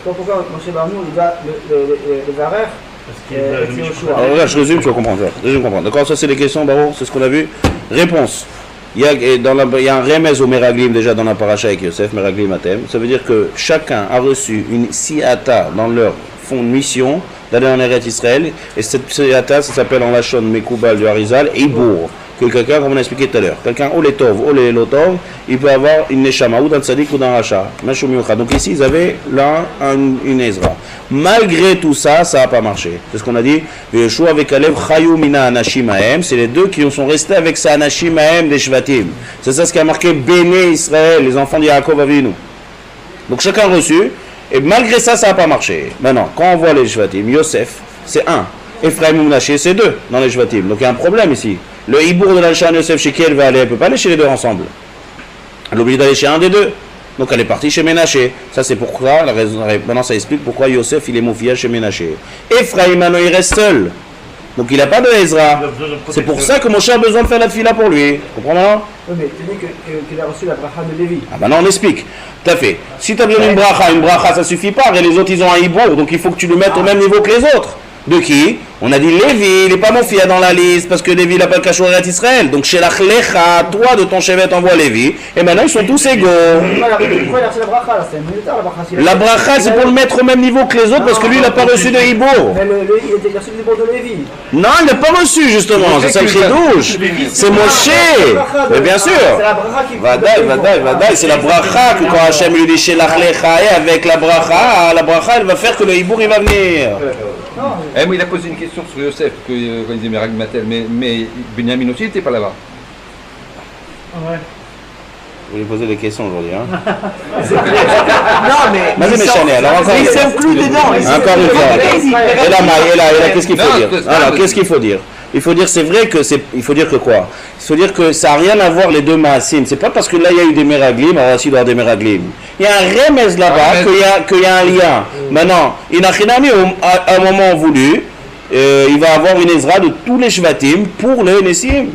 S9: pourquoi Moshe Rabbeinu il va le varer?
S2: Alors regarde, je résume, tu vas comprendre. D'accord, ça c'est les questions, Baruch, c'est ce qu'on a vu. Réponse. Il y a un remez au Meraglim déjà dans la paracha avec Yosef, Meraglim Atem. Ça veut dire que chacun a reçu une siata dans leur fond de mission d'aller en Eretz Israël. Et cette siata, ça s'appelle en Lachon Mekoubal du Harizal, Ibour. Que quelqu'un, comme on a expliqué tout à l'heure, quelqu'un ou les tov ou les lotov, il peut avoir une neshama ou d'un tzadik ou d'un racha. Donc ici, ils avaient là une Ezra. Malgré tout ça, ça n'a pas marché. C'est ce qu'on a dit. Yeshua avec Kalev Chayou Mina Anashim Ahem. C'est les deux qui sont restés avec sa Anashim Ahem des Shvatim. C'est ça ce qui a marqué Béné Israël, les enfants de Yaakov Avinu. Donc chacun a reçu. Et malgré ça, ça n'a pas marché. Maintenant, quand on voit les Shvatim, Yosef, c'est un. Ephraim ou Mnaché, c'est deux dans les Shvatim. Donc il y a un problème ici. Le hibour de l'Alshan Yosef, chez qui elle va aller? Elle ne peut pas aller chez les deux ensemble. Elle est obligée d'aller chez un des deux. Donc elle est partie chez Ménaché. Ça c'est pourquoi, maintenant ça explique pourquoi Yosef il est moufia chez Ménaché. Ephraim, maintenant il reste seul. Donc il n'a pas de Ezra. C'est pour ça que Moshe a besoin de faire la fila pour lui. Tu comprends maintenant?
S9: Oui, mais tu dis qu'il a reçu la bracha de Lévi.
S2: Ah maintenant on explique. Tout à fait. Si tu as besoin d'une bracha ça suffit pas. Et les autres ils ont un hibour. Donc il faut que tu le mettes au même niveau que les autres. De qui? On a dit Lévi, il n'est pas mon fils dans la liste parce que Lévi n'a pas le cachot à Israël. Donc chez l'Achlecha, toi de ton chevet envoie Lévi. Et maintenant ils sont tous égaux.
S9: Pourquoi il a reçu la bracha là? C'est militaire la bracha.
S2: La bracha c'est pour le mettre au même niveau que les autres parce que lui il n'a pas reçu de hibour.
S9: Mais il a reçu le hibour de Lévi.
S2: Non, il n'a pas reçu justement. C'est ça le chidouche. C'est Moshe. Mais bien sûr.
S9: C'est la bracha qui.
S2: Vadaï. C'est la bracha que quand Hachem lui dit chez l'Achlecha et avec la bracha elle va faire que le hibour il va venir.
S3: Moi, il a posé une question sur Yosef, quand il disait Meraglim Matel, mais Benjamin aussi n'était pas là-bas.
S4: Ouais.
S2: Vous lui posez des questions aujourd'hui, hein?
S8: Non, mais.
S2: Vas-y, mes Chanel, alors encore
S8: il s'inclut dedans.
S2: Encore une fois. Et là, qu'est-ce qu'il faut dire? Alors, qu'est-ce qu'il faut dire? Il faut dire, c'est vrai que c'est. Il faut dire que quoi? Il faut dire que ça n'a rien à voir les deux Maasim. C'est pas parce que là il y a eu des Meraglim, alors aussi il doit y avoir des Meraglim. Il y a un remez là-bas qu'il y a un lien. Maintenant, Inachinami, à un moment voulu, il va avoir une Ezra de tous les Shvatim pour le Nessim.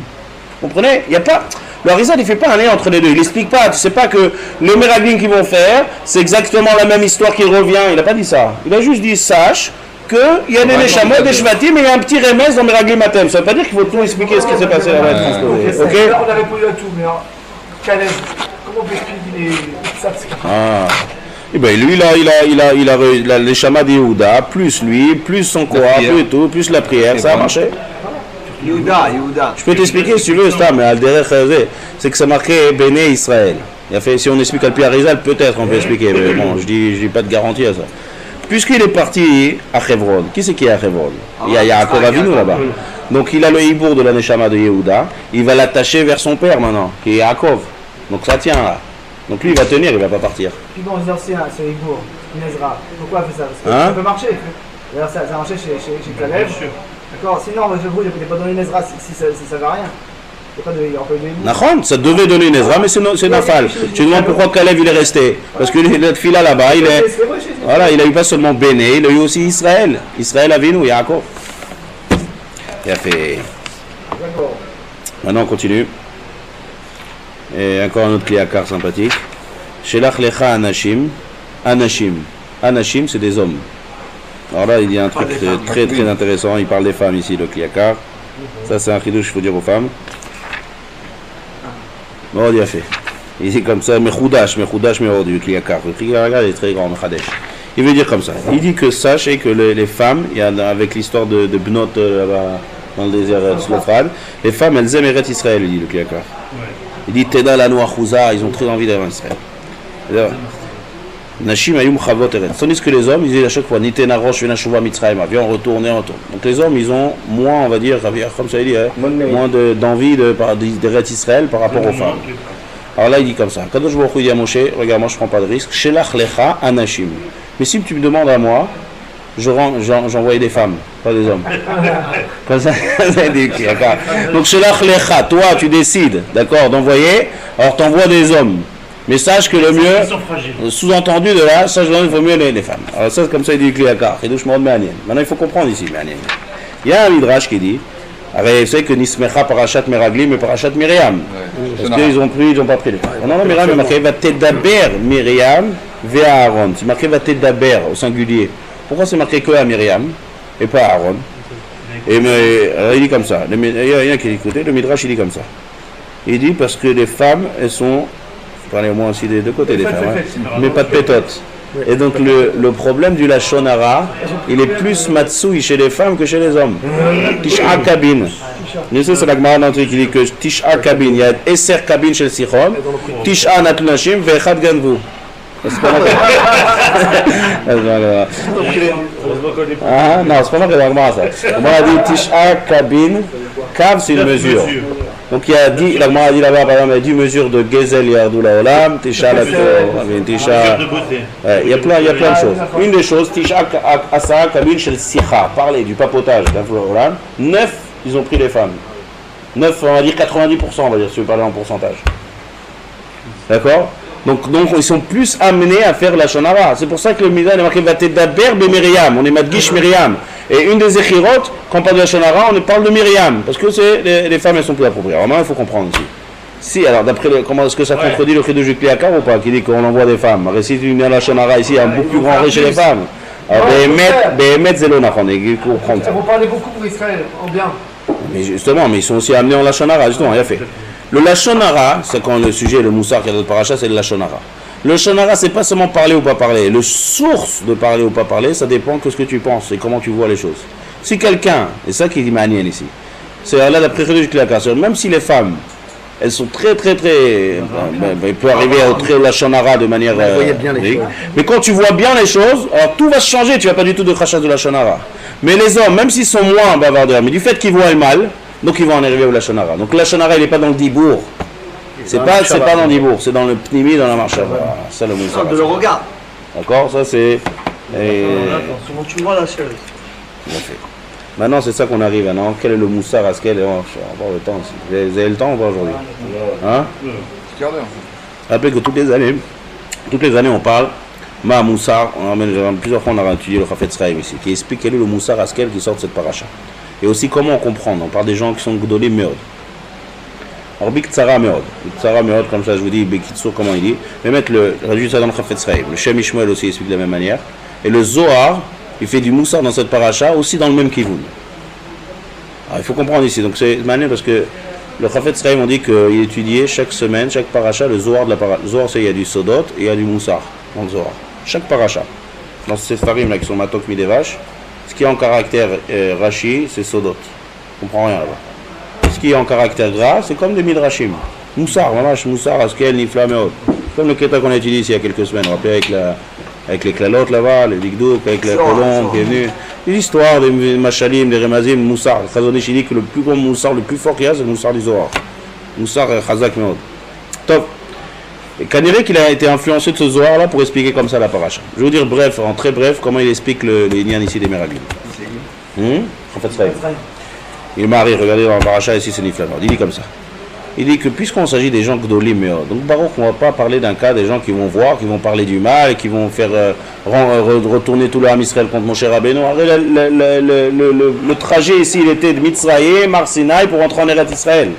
S2: Vous comprenez? Il n'y a pas. Le Harizal, il ne fait pas un lien entre les deux. Il n'explique pas. Tu ne sais pas que le Meraglim qu'ils vont faire, c'est exactement la même histoire qui revient. Il n'a pas dit ça. Il a juste dit, sache qu'il y a des Neshamot, des Shvatim, mais il y a un petit remez dans Meraglim Matem. Ça ne veut pas dire qu'il faut tout expliquer ce qui s'est passé là-bas.
S6: Ok. On a répondu à tout, mais Caleb, comment peut-il les
S2: Ah. Et ben lui il a les chamas de Yehuda, plus lui, plus son Koha, plus tout, plus la prière, ça a marché.
S8: Yehuda.
S2: Je peux t'expliquer si tu veux, mais c'est que ça marquait Béné Israël. Il a fait, si on explique à Harizal, peut-être on peut expliquer, mais bon, je dis pas de garantie à ça. Puisqu'il est parti à Hebron, qui c'est qui est à Hebron? Il y a Yaakov Avinu là-bas. Donc il a le hibour de la Neshama de Yehuda, il va l'attacher vers son père maintenant, qui est Yaakov. Donc ça tient là. Donc lui, il va tenir, il va pas partir.
S9: Puis bon, c'est Igour, une Ezra. Pourquoi elle fait ça? Parce que ça peut marcher. D'ailleurs, ça a marché chez Caleb. D'accord. Sinon, je vous, il n'est pas donné une Ezra si ça ne veut rien.
S2: Nahon, ça devait donner une Ezra, mais c'est Nafal. Tu demandes pourquoi Caleb il est resté. Parce que le fila là-bas, il est. Voilà, il a eu pas seulement Béné, il a eu aussi Israël. Israël Avinu, Yaakov. Il a fait. Maintenant on continue. Et encore un autre Kliakar sympathique. Shelach lecha anashim. Anashim. Anashim, c'est des hommes. Alors là, il y a un truc très intéressant. Il parle des femmes ici, le Kliakar. Ça, c'est un chidouche, il faut dire aux femmes. Bon, il a fait. Il dit comme ça, Mechoudash, Meod, du Kliakar. Le Kliakar est très grand, Mechadesh. Il veut dire comme ça. Il dit que sachez que les femmes, il y a avec l'histoire de Bnot dans le désert de Slofran, les femmes, elles aiment Eretz Israël, il dit le Kliakar. Il dit Teda Lanu Achouza, ils ont très envie d'aller en Israël. Nashim Ayum Chavot Eretz. Tandis que les hommes, ils disent à chaque fois Nitena Rosh Venashuva Mitzrayim, viens on retourne. Donc les hommes, ils ont moins, on va dire, comme ça il dit, moins d'envie d'Eretz Israël par rapport aux femmes. Alors là, il dit comme ça Kadosh Baruch Hu dit à Moshe, regarde, moi je prends pas de risque. Shelach Lecha Anashim. Mais si tu me demandes à moi, j'envoyais des femmes, pas des hommes. Comme ça, donc Shelach Lecha, toi tu décides, d'accord, d'envoyer, alors t'envoies des hommes. Mais sache que le mieux, sous-entendu de là, sache qu'il vaut mieux les femmes. Alors ça, comme ça, il dit Kliakar. Maintenant, il faut comprendre ici. Il y a un midrash qui dit, vous savez que Nismecha parachat Meraglim et parachat Myriam. Parce qu'ils ont pas pris les femmes. Non, Myriam est marqué Vatedaber Myriam ve Aaron. C'est marqué Vatedaber au singulier. Pourquoi c'est marqué que à Myriam et pas à Aaron? Et il dit comme ça. Il y a un qui dit, écoutez, le midrash il dit comme ça. Il dit parce que les femmes, elles sont. Parlez au moins aussi des deux côtés des femmes, mais pas de pétotes. Et donc le problème du Lachon Hara, il est plus matsui chez les femmes que chez les hommes. Tisha kabin. Nous c'est la Gemara d'entrée qui dit que Tisha kabin, il y a Esser kabin chez le Sichon, Tisha natunashim ve'echad ganvu. C'est pas marqué. Ah non, c'est pas marqué dans la Gemara ça. On a dit Tisha kabin, kav c'est une mesure. Donc il y a dit, la Gemara a dit là-bas, par exemple, il y a 10 mesures de Gezel Yardou Laolam, Tisha Tisha. Il y a plein de choses. Une des choses, Tisha Asara Kabin Shel Sicha, parler du papotage d'Yardou Laolam, 9, ils ont pris les femmes. 9, on va dire 90%, on va dire, si tu veux parler en pourcentage. D'accord? Donc ils sont plus amenés à faire la Shonara. C'est pour ça que le Midrash est marqué Vatedaber be Myriam, on est Madgish Myriam. Et une des Echirot, quand on parle de la Shonara, on parle de Myriam, parce que les femmes elles sont plus appropriées. Alors maintenant il faut comprendre ici. Si, alors d'après comment est-ce que ça contredit le Chidouche du Kliakar ou pas, qui dit qu'on envoie des femmes? Alors si tu viens à la Shonara ici, il y a un beaucoup plus grand riche chez les femmes. Alors Behemet Zelonachon, et comprendre ça.
S6: Vous parlez beaucoup pour Israël, en bien.
S2: Mais justement, mais ils sont aussi amenés en la Shonara, justement, il y a fait. Le Lachon Hara, c'est quand le sujet, le Moussar qui a d'autres parachas, c'est le Lachon Hara. Le Lachon Hara, c'est pas seulement parler ou pas parler. Le source de parler ou pas parler, ça dépend de ce que tu penses et comment tu vois les choses. Si quelqu'un, et ça qui est manienne ici, c'est là d'après du Kliakar, même si les femmes, elles sont très, il peut arriver au Lachon Hara de manière. Mais quand tu vois bien les choses, alors tout va se changer, tu n'as pas du tout de crachas de Lachon Hara. Mais les hommes, même s'ils sont moins bavardeurs, mais du fait qu'ils voient le mal, donc ils vont en arriver au Lachon Hara. Donc le Lachon Hara, il n'est pas dans le Dibour. C'est pas dans le Dibour, c'est dans le Pnimi, dans la marche. Ça le Moussar.
S8: De le regard.
S2: D'accord, ça c'est.
S8: Souvent tu vois la chose.
S2: Maintenant c'est ça qu'on arrive. Maintenant, quel est le Moussar à ce qu'elle est? On va avoir le temps aussi. Vous avez le temps ou pas aujourd'hui? Hein? Rappelez que toutes les années on parle. Ma Moussar, plusieurs fois on a étudié le Chafetz Chaim ici, qui explique quel est le Moussar à ce qu'elle qui sort de cette paracha. Et aussi comment on comprend. On parle des gens qui sont Gdolé Meod. Alors Biktsara Meod, comme ça je vous dis, Bekitsur comment il dit, mais mettre le réduit ça dans le Chafetz Chaim. Le Shem Ishmael aussi explique de la même manière. Et le Zohar, il fait du Moussar dans cette paracha aussi dans le même Kivun. Alors il faut comprendre ici, donc c'est manière parce que le Chafetz Chaim on dit qu'il étudiait chaque semaine, chaque paracha, le Zohar de la paracha. Le Zohar c'est il y a du Sodot et il y a du Moussar dans le Zohar. Chaque paracha. Dans ces farim là qui sont Matok Midevash, ce qui est en caractère Rashi, c'est Sodot. On comprend rien là-bas. Ce qui est en caractère gras, c'est comme des Midrashim. Moussar, Moussar, Askel, Nifla, Meod. Comme le Keta qu'on a étudié ici il y a quelques semaines, on rappelle avec les klalotes là-bas, le Digdouk, avec la colombe qui est venue. L'histoire des Machalim, des Remazim, Moussar. Le Chazonish dit que le plus grand Moussar, le plus fort qu'il y a, c'est le Moussar du Zohar. Moussar Chazak Meod. Top. Et Kaniré qu'il a été influencé de ce Zohar-là pour expliquer comme ça la paracha. Je vais vous dire bref, en très bref, comment il explique le Inyan ici des Meraglim. En fait, il marie, regardez dans la paracha ici, c'est Niflamor. Il dit comme ça. Il dit que puisqu'on s'agit des gens Gdolim Meod, donc Baruch, on ne va pas parler d'un cas des gens qui vont voir, qui vont parler du mal, qui vont faire retourner tout le Ham Israël contre Moshe Rabbeinu. Le trajet ici, il était de Mitzrayim, Mar Sinaï pour rentrer en Eretz Israël.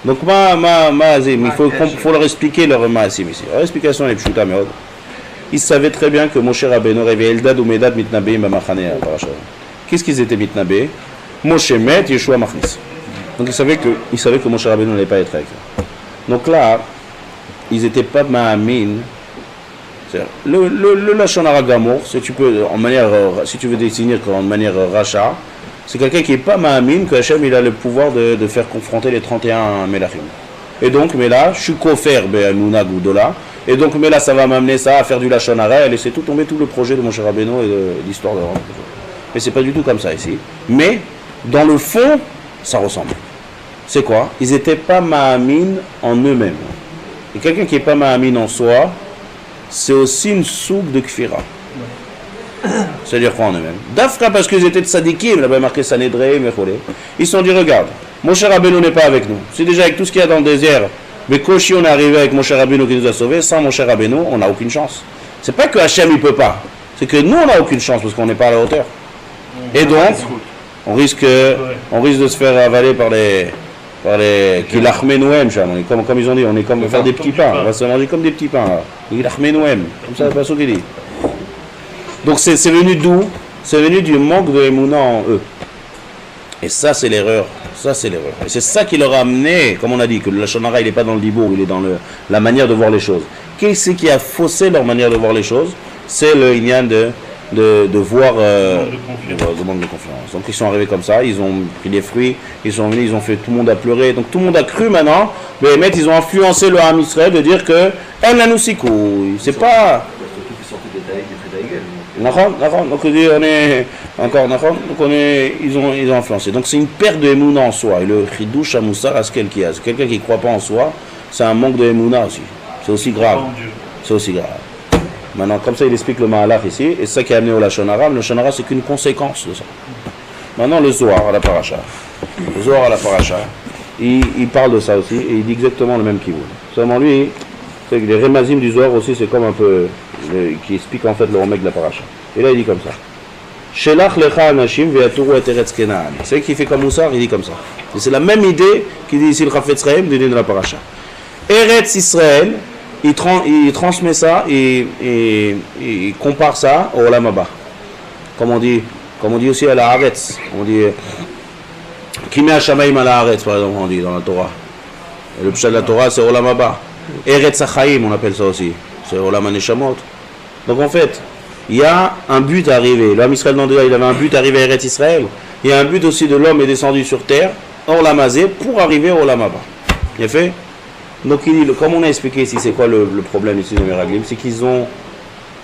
S2: Donc, il faut leur expliquer leur Maasim ici. Leur explication est pshuta Meod. Ils savaient très bien que Moshe Rabbeinu rêvait Eldad ou Medad Mitnabeim Bamachane. Qu'est-ce qu'ils étaient Mitnabeim? Moshe Met, Yeshua Machnis. Donc ils savaient que Moshe Rabbeinu n'allait pas être avec eux. Donc là, ils n'étaient pas Mahamin. Le Lachon Hara Gamour, si tu veux désigner en manière racha, c'est quelqu'un qui n'est pas Mahamin, que Hachem il a le pouvoir de faire confronter les 31 Melachim. Et donc, mais là, je suis kofer Be'anouna Goudola. Et donc, mais là, ça va m'amener ça à faire du Lachon Hara et laisser tout tomber tout le projet de Moshe Rabbeinu et de l'histoire de Rome. Mais c'est pas du tout comme ça ici. Mais, dans le fond, ça ressemble. C'est quoi? Ils n'étaient pas Mahamin en eux-mêmes. Et quelqu'un qui n'est pas Mahamin en soi, c'est aussi une soupe de Kfira. C'est-à-dire quoi en eux-mêmes? D'Afra parce qu'ils étaient de Sadikim, là-bas marqué Sanhedrin, ils se sont dit, regarde, Moshe Rabbeinu n'est pas avec nous. C'est déjà avec tout ce qu'il y a dans le désert. Mais Koshi, on est arrivé avec Moshe Rabbeinu qui nous a sauvés. Sans Moshe Rabbeinu, on n'a aucune chance. C'est pas que Hachem il peut pas. C'est que nous, on n'a aucune chance parce qu'on n'est pas à la hauteur. Et donc, on risque de se faire avaler par les Kilachmenouem, comme ils ont dit, on est comme faire des petits pains, on va se manger comme des petits pains. Kilachmenouem, comme ça, c'est pas ce qu'il dit. Donc c'est venu d'où? C'est venu du manque de Emouna en eux. Et ça, c'est l'erreur. Et c'est ça qui leur a amené, comme on a dit, que le Lachon Hara, il n'est pas dans le dibour, il est dans la manière de voir les choses. Qu'est-ce qui a faussé leur manière de voir les choses? C'est le Inyan de voir le manque de confiance. Donc ils sont arrivés comme ça, ils ont pris les fruits, ils sont venus, ils ont fait, tout le monde a pleuré, donc tout le monde a cru maintenant, mais ils ont influencé le Ham Israël de dire que elle n'a nous sikou, c'est pas.
S5: Surtout qu'ils sortaient des taïks, des Frédaïgel.
S2: Donc ils ont influencé. Donc c'est une perte de Emouna en soi. Et le Chidouche à Moussar Askel qui a, c'est quelqu'un qui ne croit pas en soi, c'est un manque de Emouna aussi. C'est aussi grave. C'est aussi grave. Maintenant, comme ça, il explique le Mahalach ici, et c'est ça qui a amené au Lachon Hara. Le Lachon Hara, c'est qu'une conséquence de ça. Maintenant, le Zohar à la paracha. Le Zohar à la paracha, il parle de ça aussi, et il dit exactement le même qu'il veut. Seulement lui, c'est que les Remazim du Zohar aussi, c'est comme un peu, qui explique en fait le remède de la paracha. Et là, il dit comme ça. Shelach lecha anashim ve'aturu et eretz Kenaan. C'est ce qu'il fait comme Moussar, il dit comme ça. Et c'est la même idée qu'il dit ici le Chafetz Chaim de la paracha. Eretz Israël, il transmet ça et il compare ça au Olam Haba. Comme on dit aussi à la Haaretz. On dit Kimei Hashamayim à la Haaretz, par exemple, on dit dans la Torah. Et le pshat de la Torah, c'est Olam Haba. Eretz Hachaim, on appelle ça aussi. C'est Olam HaNeshamot. Donc en fait, il y a un but à arriver. L'homme Israël dans il avait un but à arriver à Eretz Israël. Il y a un but aussi de l'homme est descendu sur terre, Olam Hazé, pour arriver au Olam Haba. Bien fait? Donc il dit, comme on a expliqué ici, c'est quoi le problème ici de Meraglim, c'est qu'ils ont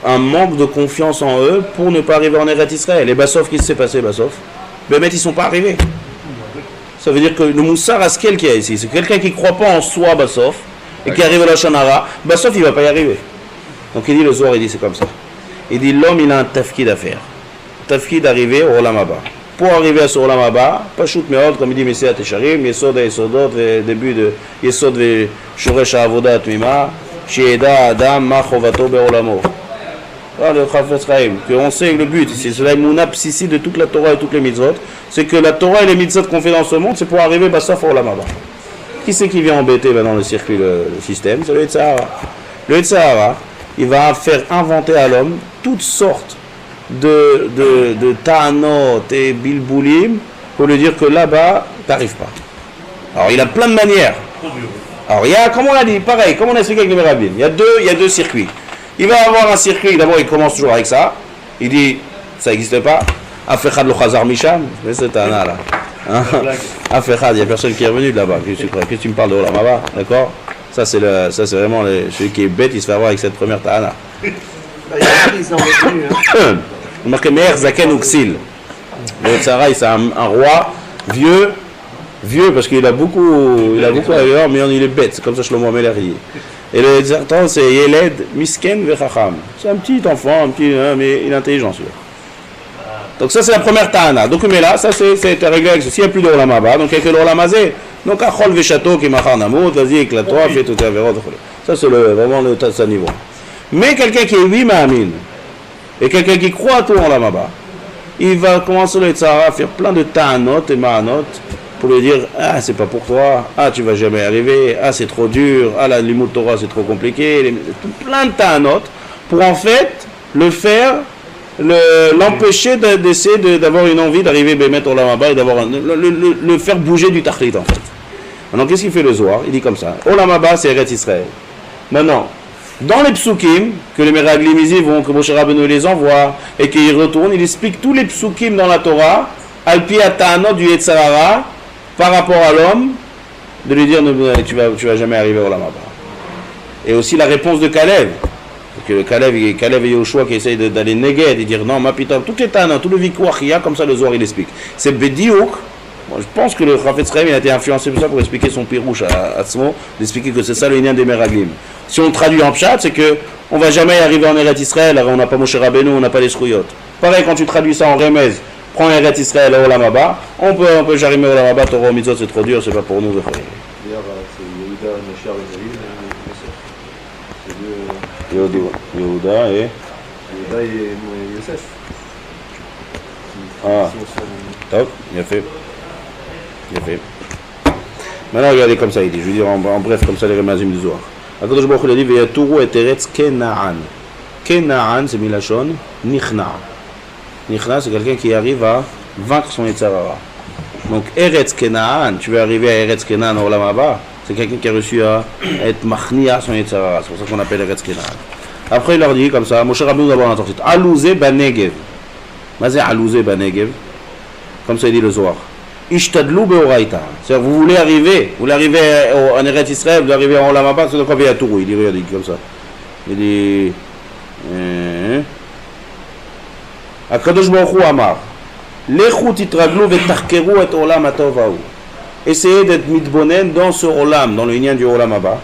S2: un manque de confiance en eux pour ne pas arriver en Eretz Israël. Et Bassof, qu'est-ce qui s'est passé, Bassof? Ben, ils ne sont pas arrivés. Ça veut dire que le Moussar Askel qu'il y a ici, c'est quelqu'un qui ne croit pas en soi, Bassof, et qui arrive à la Lachon Hara, Bassof, il ne va pas y arriver. Donc il dit, le soir, il dit, c'est comme ça. Il dit, l'homme, il a un tafkid à faire. Tafkid d'arriver au Olam Haba. Pour arriver à ce Olam Haba, Pashut Meod, comme il dit Messiah Tesharim, Yesod Yesodot, début de Yesod Shoresh Avodat Mima, Shieda Adam, Ma Chovato Be'olamo. Voilà le Chafetz Chaim, qu'on sait le but, c'est la Mouna Psissi de toute la Torah et toutes les mitzvot, c'est que la Torah et les mitzvot qu'on fait dans ce monde, c'est pour arriver Bassof au Olam Haba. Qui c'est qui vient embêter dans le circuit, le système? C'est le Yetzirah. Le Yetzirah, il va faire inventer à l'homme toutes sortes de ta'anot et bilboulim pour lui dire que là-bas, t'arrives pas. Alors il a plein de manières. Alors il y a, comme on a dit, pareil, comme on a expliqué avec les Merablim, il y a deux circuits. Il va avoir un circuit, d'abord il commence toujours avec ça, il dit, ça n'existe pas, Afechad lo chazar misham, c'est cette ta'ana là. Afechad, il n'y a personne qui est revenu de là-bas, qu'est-ce que tu me parles de Olam Haba, d'accord? Ça c'est vraiment celui qui est bête, il se fait avoir avec cette première ta'ana. On marque Meher Zaken Uxil. Le Yetzirah, c'est un roi vieux vieux parce qu'il a beaucoup ailleurs, mais il est bête, c'est comme ça Shlomo Amelech dit. Et le Tzartan c'est Yeled Misken Vechacham. C'est un petit enfant, mais il est intelligent celui-là. Donc ça c'est la première Ta'ana. Donc mais là, ça c'est réglé avec ceci, il n'y a plus de Olam Haba, donc il n'y a que l'Olam Hazé. Donc Achol Veshato qui machar namut, vas-y éclate-toi, fais tout tes avéros. Ça c'est vraiment le tas niveau. Mais quelqu'un qui est oui ma'amin, et quelqu'un qui croit à tout Olam Haba, il va commencer le Tzara à faire plein de ta'anot et ma'anot pour lui dire ah c'est pas pour toi, ah tu vas jamais arriver, ah c'est trop dur, ah la limud Torah c'est trop compliqué, plein de ta'anot pour en fait le faire, l'empêcher d'essayer d'avoir une envie d'arriver Bémet Olam Haba et d'avoir le faire bouger du Tachlit en fait. Maintenant qu'est-ce qu'il fait le Zohar? Il dit comme ça, Olam Haba c'est Eretz Israël. Maintenant dans les psukim, que les Meraglim vont, que Moshe Rabbeinu les envoie, et qu'ils retournent, il explique tous les psukim dans la Torah, al-pi ata'anot du Yetzer Hara, par rapport à l'homme, de lui dire, tu vas jamais arriver au Olam Haba. Et aussi la réponse de Kalev, que le Kalev et Yoshua qui essayent d'aller néguer, de dire, non, ma pita, tout est ta'anot, tout le vikouach qu'il y a, comme ça le Zohar il explique. C'est Bediouk. Bon, je pense que le Chafetz Chaim a été influencé pour ça pour expliquer son pirouche à Atzmo, d'expliquer que c'est ça le lien des Meraglim. Si on traduit en pshat, c'est que on va jamais arriver en Eretz Israël, alors on n'a pas Moshe Rabbeinu, on n'a pas les Shruyot. Pareil quand tu traduis ça en Remez, prends Eretz Israël à Olam Haba, on peut jamais Olam Haba, Torah Mitzvot c'est trop dur, c'est pas pour nous. D'ailleurs
S5: c'est Yehuda, Meshar et
S2: Yehuda et
S5: Yosef.
S2: Ah, top, bien fait. Maintenant regardez comme ça il dit, je veux dire en bref comme ça les Remazim du Zohar. Akadosh Baruch Hu a dit Veyaturu et Eretz Kenaan. Kenaan c'est Milachon Nichna. Nichna c'est quelqu'un qui arrive à vaincre son Yetzer Hara. Donc Eretz Kenaan, tu veux arriver à Eretz Kenaan au Olam Haba, c'est quelqu'un qui a reçu à être Machnia son Yetzer Hara. C'est pour ça qu'on appelle Eretz Kenaan. Après il leur dit comme ça, Moshe Rabbeinu d'abord entendu Alouze Banegev. Mazé Alouze Banegev. Comme ça il dit le Zohar. Ishtadlou beoraita. C'est-à-dire vous voulez arriver en Eretz Israël, vous arrivez en Olam Haba, c'est de quoi vient à Tourou. Il dit regardez comme ça. Il dit Akadosh Baruch Hu Amar Lechu titraglu vetarkeru et Olam hatov hahu. Essayez d'être mitbonen dans ce Olam, dans le lien du Olam Haba.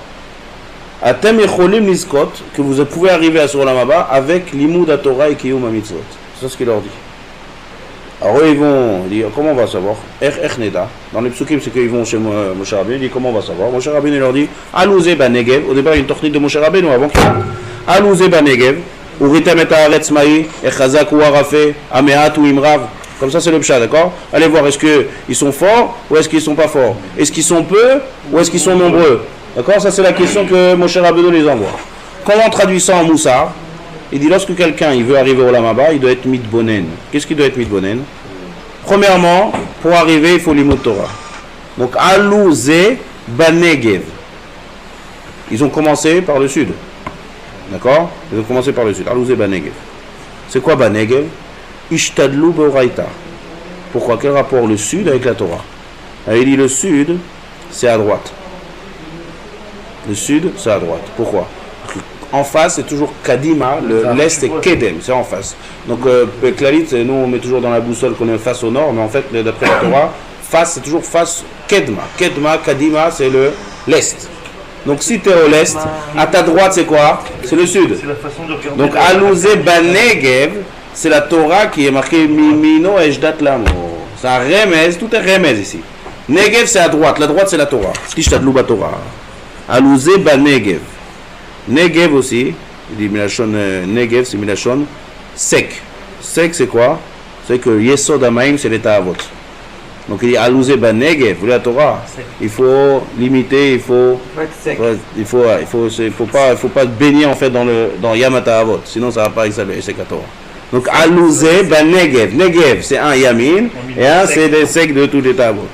S2: Atem yecholim nizkot, que vous pouvez arriver à ce Olam Haba avec limud haTorah et kiyum hamitzvot. C'est ce qu'il leur dit. Alors eux ils vont dire comment on va savoir? Dans les psukim c'est qu'ils vont chez Moshe Rabbeinu, il dit comment on va savoir? Moshe Rabbeinu leur dit Alouze Banegev, au départ il y a une tortue de Moshe Rabbeinu avant qu'il Alouze Banegev, Uritem et Haaretz Maï, Echazak ou Arafé, Amehat ou Imrav. Comme ça c'est le pshat, d'accord? Allez voir est-ce qu'ils sont forts ou est-ce qu'ils sont pas forts? Est-ce qu'ils sont peu ou est-ce qu'ils sont nombreux? D'accord? Ça c'est la question que Moshe Rabbeinu les envoie. Comment on traduit ça en Moussar? Il dit lorsque quelqu'un il veut arriver au Olam Haba, il doit être mitbonen. Qu'est-ce qu'il doit être mitbonen? Premièrement, pour arriver, il faut limud Torah. Donc Alouze Banegev. Ils ont commencé par le sud. D'accord? Ils ont commencé par le sud. Alouze Banegev. C'est quoi Banegev? Ishtadlou beoraita. Pourquoi? Quel rapport le sud avec la Torah? Alors, il dit le sud, c'est à droite. Le sud, c'est à droite. Pourquoi? En face, c'est toujours Kadima, l'est c'est Kedem, c'est en face. Donc, Klalit, nous on met toujours dans la boussole qu'on est face au nord, mais en fait, d'après la Torah, face, c'est toujours face Kedma. Kedma, Kadima, c'est l'est. Donc, si tu es au l'est, à ta droite, c'est quoi? C'est le sud.
S4: C'est la façon de regarder.
S2: Donc, Alouze Banegev, c'est la Torah qui est marquée Mimino Ejdat Lamo. C'est un remez, tout est remez ici. Negev, c'est à droite, la droite, c'est la Torah. Ishtadlou ba Torah. Alouze Banegev. Negev aussi, il dit Milachon Negev, c'est Milachon sec. Sec, c'est quoi? C'est que Yesod Amaim, c'est l'état avot. Donc il dit Alouze ba Negev, vous voulez la Torah? Il faut limiter, il faut pas baigner en fait dans Yamata Avot, sinon ça va pas avec la Torah. Donc Alouze ba Negev. Negev, c'est un Yamin, et un c'est les secs de tout l'état avot.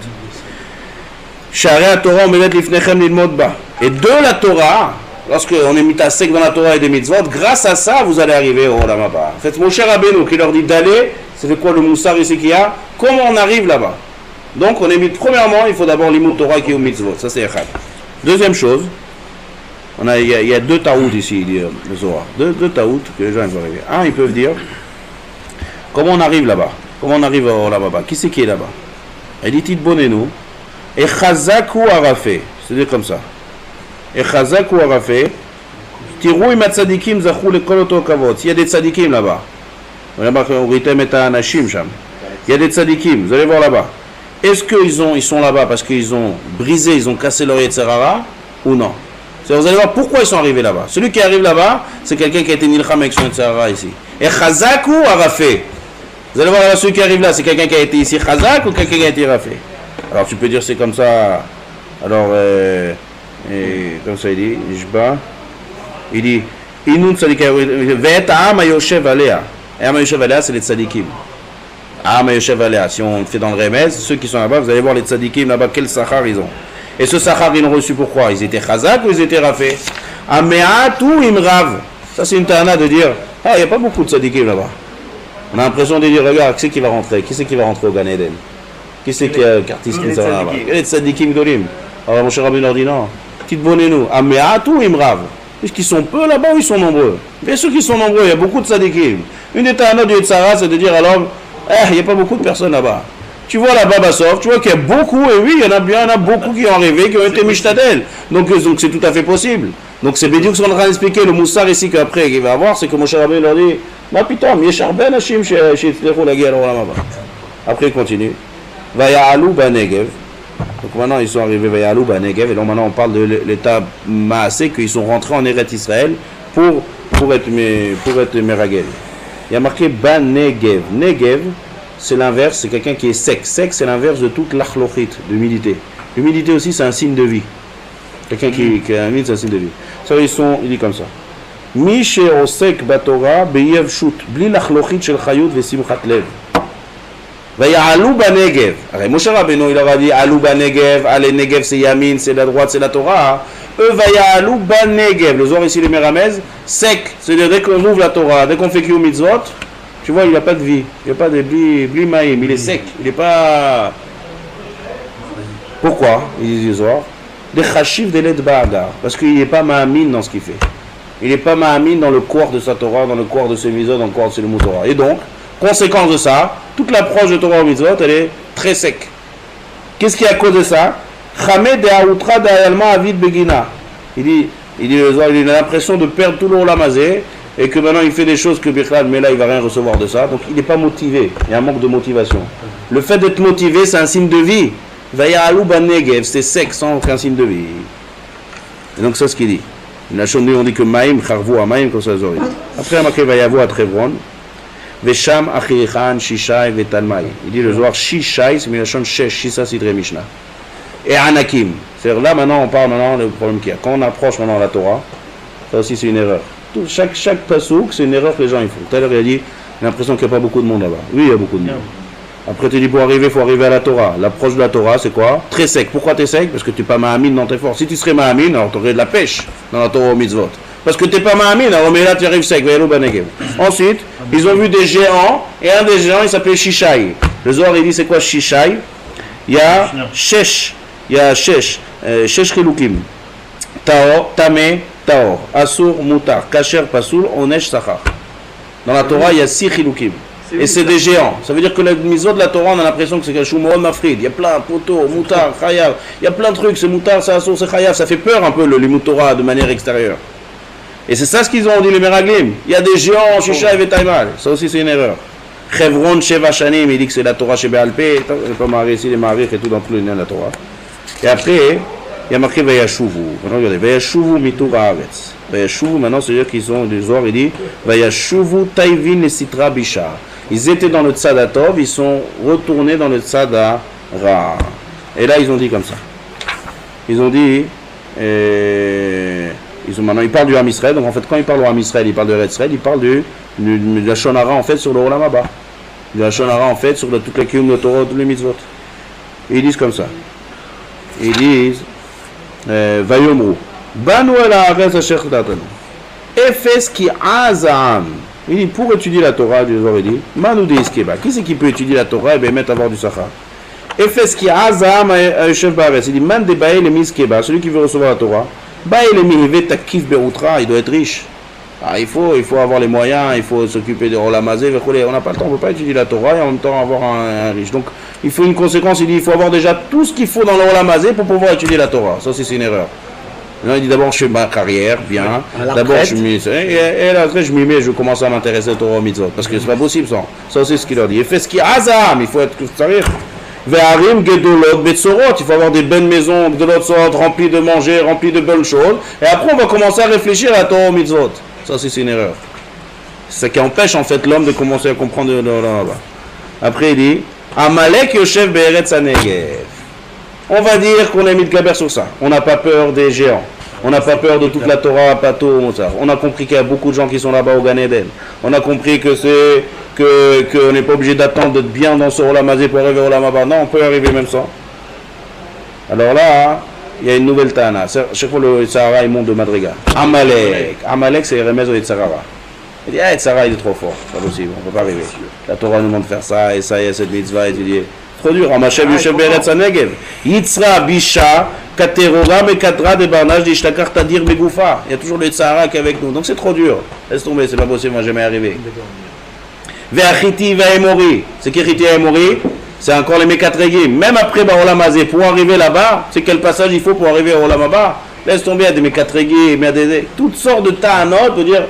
S2: Sharei Torah, on met l'ifnechem lilmod ba. Et de la Torah, lorsqu'on est mis à sec dans la Torah et des mitzvot, grâce à ça, vous allez arriver au Olam Haba. En fait, Moshe Rabbeinu qui leur dit d'aller, c'est quoi le moussar ici qu'il y a? Comment on arrive là-bas? Donc, on est mis, premièrement, il faut d'abord l'imut Torah qui est au mitzvot. Ça, c'est Echad. Deuxième chose, il y a deux taout ici, il dit le Zohar. Deux taout que les gens vont arriver. Un, ils peuvent dire, comment on arrive là-bas? Comment on arrive au Olam Haba? Qui c'est qui est là-bas? Il dit, Titbonenu, Et Chazaku Arafé, c'est-à-dire comme ça. Et Chazaku Arafé, Tirou ima tzadikim zachou le koloto kavod. Il y a des tzadikim là-bas. Il y a des tzadikim, vous allez voir là-bas. Est-ce qu'ils sont là-bas parce qu'ils ont brisé, ils ont cassé leur Yetzerara ou non? Vous allez voir pourquoi ils sont arrivés là-bas. Celui qui arrive là-bas, c'est quelqu'un qui a été nilcham avec son Yetzerara ici. Et Chazaku Arafé. Vous allez voir là, celui qui arrive là, c'est quelqu'un qui a été ici Chazak ou quelqu'un qui a été Rafé? Alors tu peux dire c'est comme ça. Alors, comme ça il dit, il dit, Inun tzadikim, Ve'et ha'am ha'yoshev alea. Et ha'am ha'yoshev alea, c'est les tzadikim. Ha'am ha'yoshev alea, si on fait dans le remez, ceux qui sont là-bas, vous allez voir les tzadikim là-bas, quel sachar ils ont. Et ce sachar, ils l'ont reçu pourquoi? Ils étaient Chazak ou ils étaient Rafé? Ame'atu imrav. Ça c'est une ta'ana de dire, il n'y a pas beaucoup de tzadikim là-bas. On a l'impression de dire, regarde, qui c'est qui va rentrer? Qui c'est qui va rentrer au Gan Eden? Qui c'est qui a cartis qui ça là-bas? Les tzadikim dolim. Alors mon cher Rabbi leur dit non. Titbonez-nous. Ame'atu imrav. Puisqu'ils sont peu là-bas ou ils sont nombreux? Bien sûr qu'ils sont nombreux, il y a beaucoup de tzadikim. Une des ta'anot du Yetzara, c'est de dire alors, il n'y a pas beaucoup de personnes là-bas. Tu vois là-bas, Bassov, tu vois qu'il y a beaucoup, et oui, il y en a bien, il y en a beaucoup qui ont arrivé, qui ont été mishtadel. Donc c'est tout à fait possible. Donc c'est Bédiou qui sont en train d'expliquer le moussard ici qu'après qu'il va avoir, c'est que mon cher Rabbi leur dit, ma putain, Yeshar ben Hashim chez la guerre au Ramaba. Après il continue. Vaya'alou Banegev. Donc maintenant ils sont arrivés Vaya'alou Banegev, et donc maintenant on parle de l'état Maasé, qu'ils sont rentrés en Eretz Israël pour être Meragel. Il y a marqué Banegev. Negev, c'est l'inverse, c'est quelqu'un qui est sec. Sec, c'est l'inverse de toute l'achlochit, l'humidité. L'humidité aussi, c'est un signe de vie. Quelqu'un qui a un humide, c'est un signe de vie. Ça, il dit comme ça. Mi she'osek batora beyev shut, bli l'achlochit shel chayut vesimchat lev. Vaya'alou banegev. Alors, Moshe Rabbeinu, il leur a dit, alou banegev, allez, negev, c'est yamin, c'est la droite, c'est la Torah. Eux, vaya'alou banegev. Le Zohar ici, les Méramez, sec. C'est-à-dire, dès qu'on ouvre la Torah, dès qu'on fait Kiyum Mitzvot, tu vois, il n'y a pas de vie. Il n'y a pas de bli maïm. Il est sec. Il n'est pas... Pourquoi? Il dit Zohar. Des chashif de l'aide ba'adar. Parce qu'il n'est pas ma'amine dans ce qu'il fait. Il n'est pas ma'amine dans le corps de sa Torah, dans le corps de ses mitzvot, dans le corps de ses Torah. Et donc, conséquence de ça, toute l'approche de Torah au mitzvot, elle est très sec. Qu'est-ce qui est à cause de ça? Chamed de Aoutra d'Ayalma Avid Begina. Il dit, il a l'impression de perdre tout l'Olam Hazé, et que maintenant il fait des choses que Birklad, mais là il ne va rien recevoir de ça. Donc il n'est pas motivé. Il y a un manque de motivation. Le fait d'être motivé, c'est un signe de vie. Vaya'alou banegev, c'est sec, sans aucun signe de vie. Et donc c'est ce qu'il dit. La chômée, on dit que Maïm, Charvou à Maïm, comme ça, Zori. Après, il a marqué Vayavo à Trevron. Vesham, Achirichan, Shishai, Vetalmaï. Il dit le Zohar Shishai, c'est Milachon Shesh, Shisa Sidre Mishnah. Et Anakim. C'est-à-dire là, maintenant, on parle maintenant du problème qu'il y a. Quand on approche maintenant la Torah, ça aussi, c'est une erreur. Chaque pasouk, c'est une erreur que les gens ils font. Tout à l'heure, il a dit, j'ai l'impression qu'il n'y a pas beaucoup de monde là-bas. Oui, il y a beaucoup de monde. Après, tu dis, pour arriver, il faut arriver à la Torah. L'approche de la Torah, c'est quoi? Très sec. Pourquoi tu es sec? Parce que tu n'es pas Mahamine dans tes forces. Si tu serais Mahamine, alors tu aurais de la pêche dans la Torah au mitzvot. Parce que tu n'es pas Mahamine, alors mais là, tu arrives sec. Ensuite, ils ont vu des géants, et un des géants, il s'appelait Shishai. Le Zohar, il dit, c'est quoi Shishai? Il y a Shesh. Il y a Shesh. Shesh Chilukim. Taor, Tameh, Taor. Asur, Mutar. Kasher, Pasoul, Onesh, Sachar. Dans la Torah, il y a 6 Chilukim. Et c'est des géants. Ça veut dire que la mitzvot de la Torah, on a l'impression que c'est quelque chose de mafrid. Il y a plein de poteaux, moutar, chayav. Il y a plein de trucs. C'est moutar, c'est assour, c'est chayav. Ça fait peur un peu le moutora de manière extérieure. Et c'est ça ce qu'ils ont dit les Meraglim. Il y a des géants, Shisha et Vetaimal. Ça aussi c'est une erreur. Chevron, Sheva Shanim, il dit que c'est la Torah chez Béalpé. Il peut marier ici les mariés et tout dans tout le lien de la Torah. Et après, il y a marqué Vayashuvu. Maintenant regardez, Vayashuvu mitur haaretz. Vayashuvu, maintenant c'est-à-dire qu'ils ont des Zohar, il dit Vayashuvu taivin et sitra bishar. Ils étaient dans le Tzadatov, ils sont retournés dans le Tzadara. Et là, ils ont dit comme ça. Ils ont dit, maintenant, ils parlent du Ham Israël. Donc en fait, quand ils parlent du Ham Israël, ils parlent de Eretz Israël, ils parlent de la Shonara en fait sur le Olam Haba. De la Shonara en fait sur toute la Kiyum de Torah, tous les mitzvot. Et ils disent comme ça. Ils disent, Vayomru, Banu el haaretz asher chdatanu, Efes ki azam. Il dit, pour étudier la Torah, il dit, Manu de Iskeba. Qui c'est qui peut étudier la Torah et bien mettre à avoir du Sachar? Efes ki azam Yoshev Baaretz. Il dit, Man de Bael et Miskeba, celui qui veut recevoir la Torah, Bael et Mihivet Takif Berutra, il doit être riche. Ah, il faut avoir les moyens, il faut s'occuper de Olam Hazé, on n'a pas le temps, on ne peut pas étudier la Torah et en même temps avoir un riche. Donc, il faut une conséquence, il dit il faut avoir déjà tout ce qu'il faut dans l'Olam Hazé pour pouvoir étudier la Torah. Ça c'est une erreur. Là, il dit d'abord je fais ma carrière, bien. D'abord je m'y et après je m'y mets, je commence à m'intéresser au Torah mitzvot. Parce que c'est pas possible ça. Ça c'est ce qu'il leur dit. Il fait ce qui est Azam, il faut être sérieux. Ve'arim gedolot betsorot, il faut avoir des belles maisons de l'autre sorte, remplies de manger, remplies de bonnes choses. Et après on va commencer à réfléchir à la Torah mitzvot. Ça c'est une erreur. C'est ça qui empêche en fait l'homme de commencer à comprendre là-bas. Après il dit Amalek Yoshev Be'eretz HaNegev. On va dire qu'on a mis le gaber sur ça. On n'a pas peur des géants. On n'a pas peur de toute la Torah, Pato, Mozart. On a compris qu'il y a beaucoup de gens qui sont là-bas au Gan Eden. On a compris que c'est qu'on n'est pas obligé d'attendre d'être bien dans ce Olam Hazé pour arriver au Olam Haba. Non, on peut arriver même sans. Alors là, il y a une nouvelle Tana. Chaque fois le Sahara il monte de Madriga. Amalek c'est Remez au Yetzarara. Il dit Yetzarara il est trop fort. C'est pas possible, on ne peut pas arriver. La Torah nous demande de faire ça, et ça y est, cette mitzvah, et tu dis. Trop dur. Amashev Yoshev Be'eretz HaNegev. Yitzra Bisha Katerora Mekatra de Barnage d'Ishtakar Tadir Begoufa. Il y a toujours le Yetzara qui est avec nous. Donc c'est trop dur. Laisse tomber, c'est pas possible, on va jamais arriver. Ve'achiti ve'emori. C'est qui Chiti ve'emori? C'est encore les Mekatregim. Même après Olam Hazé, pour arriver là-bas, c'est quel passage il faut pour arriver au Olam Haba? Laisse tomber, il y a des Mekatregim, il y a toutes sortes de ta'anot, peut dire.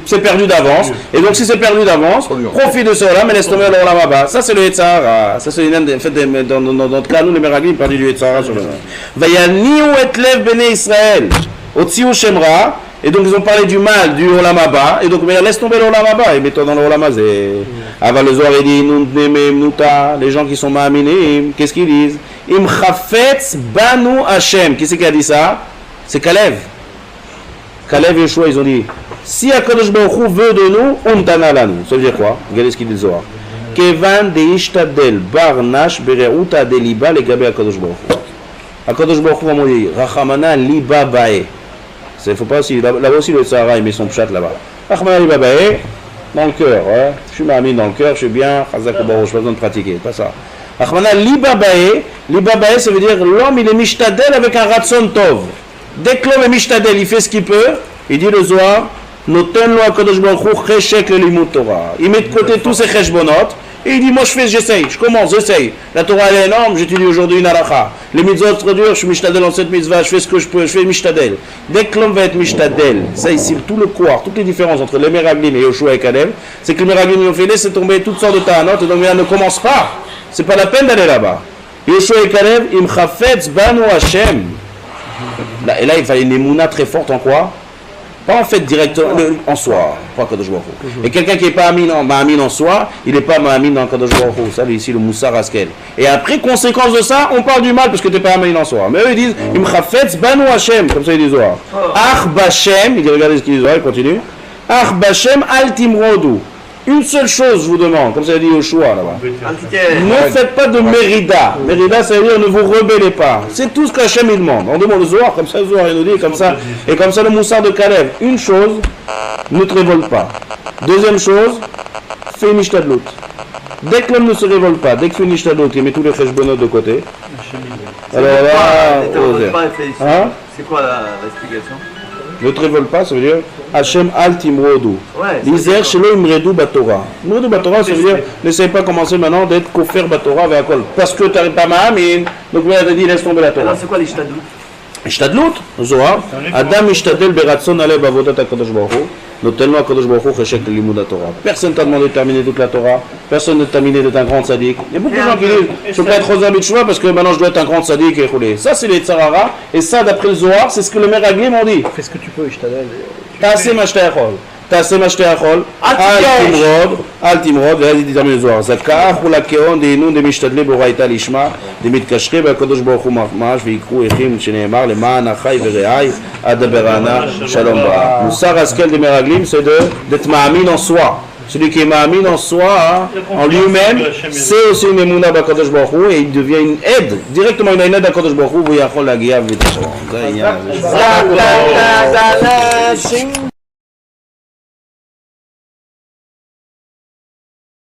S2: C'est perdu d'avance. Et donc si c'est perdu d'avance, profite de cela, mais laisse tomber l'Olam Haba. Ça c'est le Yetzara. Ça c'est en fait dans notre cas, nous les Meraglim, perdu du Yetzara sur le Vayaniu et lev bene Israël. Otziu Shemra. Et donc ils ont parlé du mal du Olam Haba. Et donc mais laisse tomber l'Olam Haba et mets-toi dans l'Olam Hazé. Aval le Zohar il dit les gens qui sont ma'aminim, qu'est-ce qu'ils disent? Im chafetz banu Hashem. Qui c'est qui a dit ça? C'est Kalev. Kalev et Yeshua, ils ont dit si Akadosh Baruch Hu veut de nous, untana lanu. Ça veut dire quoi? Regardez ce qu'il dit le Zohar. Kevan de ishtadel barnash bereuta de liba legabe Akadosh Baruch Hu. Akadosh Baruch Hu va me dire Rachamana liba bae. Il faut pas aussi, là-bas aussi le Sahara il met son pshat là-bas. Rachamana liba bae, dans le cœur. Ouais. Je suis ma'amin dans le cœur, je suis bien, chazak baruch, je n'ai pas besoin de pratiquer. Pas ça. Rachamana liba bae, ça veut dire l'homme il est mishtadel avec un ratson tov. Dès que l'homme est mishtadel, il fait ce qu'il peut, il dit le Zohar. Noten lo HaKadosh Baruch Hu cheshek le limud Torah. Il met de côté tous ses cheshbonot et il dit moi j'essaye, je commence, j'essaye. La Torah elle est énorme, j'étudie aujourd'hui une halakha. Les mitzvot trop durs, je suis mishtadel dans cette mitzvah, je fais ce que je peux, je fais mishtadel. Dès que l'homme va être mishtadel, ça ici, tout le couard, toutes les différences entre les Meraglim et Yoshua et Kaleb, c'est que les Meraglim ont fait laisser tomber toutes sortes de ta'anot et donc ne commence pas. C'est pas la peine d'aller là-bas. Yoshua et Kaleb, im chafetz banu Hashem. Et là il fallait une émouna très forte en quoi? Pas en fait directement en soi, pas Kadosh Baruch Hu. Et quelqu'un qui n'est pas ma'amin en soi, il n'est pas ma'amin dans Kadosh Baruch Hu. Ça, ici, le Moussar Askel. Et après, conséquence de ça, on parle du mal parce que tu n'es pas ma'amin en soi. Mais eux, ils disent, Im chafetz banu Hashem, comme ça ils disent Zohar. Ach Bashem, il dit, regardez ce qu'ils disent Zohar, il continue. Ach Bashem al timrodu. Une seule chose, je vous demande, comme ça il dit Yoshua là-bas. Ne faites pas de mérida. Mérida, ça veut dire ne vous rebellez pas. C'est tout ce qu'Hachem il demande. On demande le Zohar, comme ça le Zohar il nous dit, comme ça. Et comme ça le Moussar de Kalev. Une chose, ne te révolte pas. Deuxième chose, fais une ishtadlut. Dès que l'homme ne se révolte pas, dès que tu fais une ishtadlut, il met tous les cheshbonot de côté. Alors là,
S8: c'est quoi l'explication?
S2: Ne te révolte pas, ça veut dire Hachem al timrodu. L'Iser shelo imredu batora. Imredu batora, ça veut dire n'essaye pas commencer maintenant d'être kofer batora avec Akol. Parce que tu n'arrives pas ma'amin, donc on a dit laisse tomber la Torah.
S8: Alors c'est quoi l'ishtadlut?
S2: Ishtadlut, Zohar. Adam ishttadel beratson alev avodat HaKadosh Baruch Hu. Noten lo HaKadosh Baruch Hu cheshek le limud Torah. Personne t'a demandé de terminer toute la Torah. Personne ne t'a demandé d'être un grand tzaddik. Il y a beaucoup de gens qui disent je peux être Rosa Bitchoua parce que maintenant je dois être un grand tzaddik et rouler. Ça c'est les tzarara. Et ça d'après le Zohar, c'est ce que le Meraglim ont dit.
S1: Fais ce que tu peux, Ishtadel.
S2: Ta'aseh ma shteyachol. Ta'aseh ma shteyachol. Al timrod. Vas-y, dis-moi le Zohar. Zakach ou la keon de inun de mishtadle boraita lishma. De mitkashre b'akadosh baruch hu machmash v'yikru echim sheneemar leman achai v're'ai adaberana shalom ba. Moussar Askel des Meraglim, c'est d'être ma'amin en soi. Celui qui est ma'amin en soi, en lui-même, c'est aussi une émouna b'akadosh baruch hu et il devient une aide, directement une aide d'akadosh baruch hu v'yachol l'agiav v'tachalom.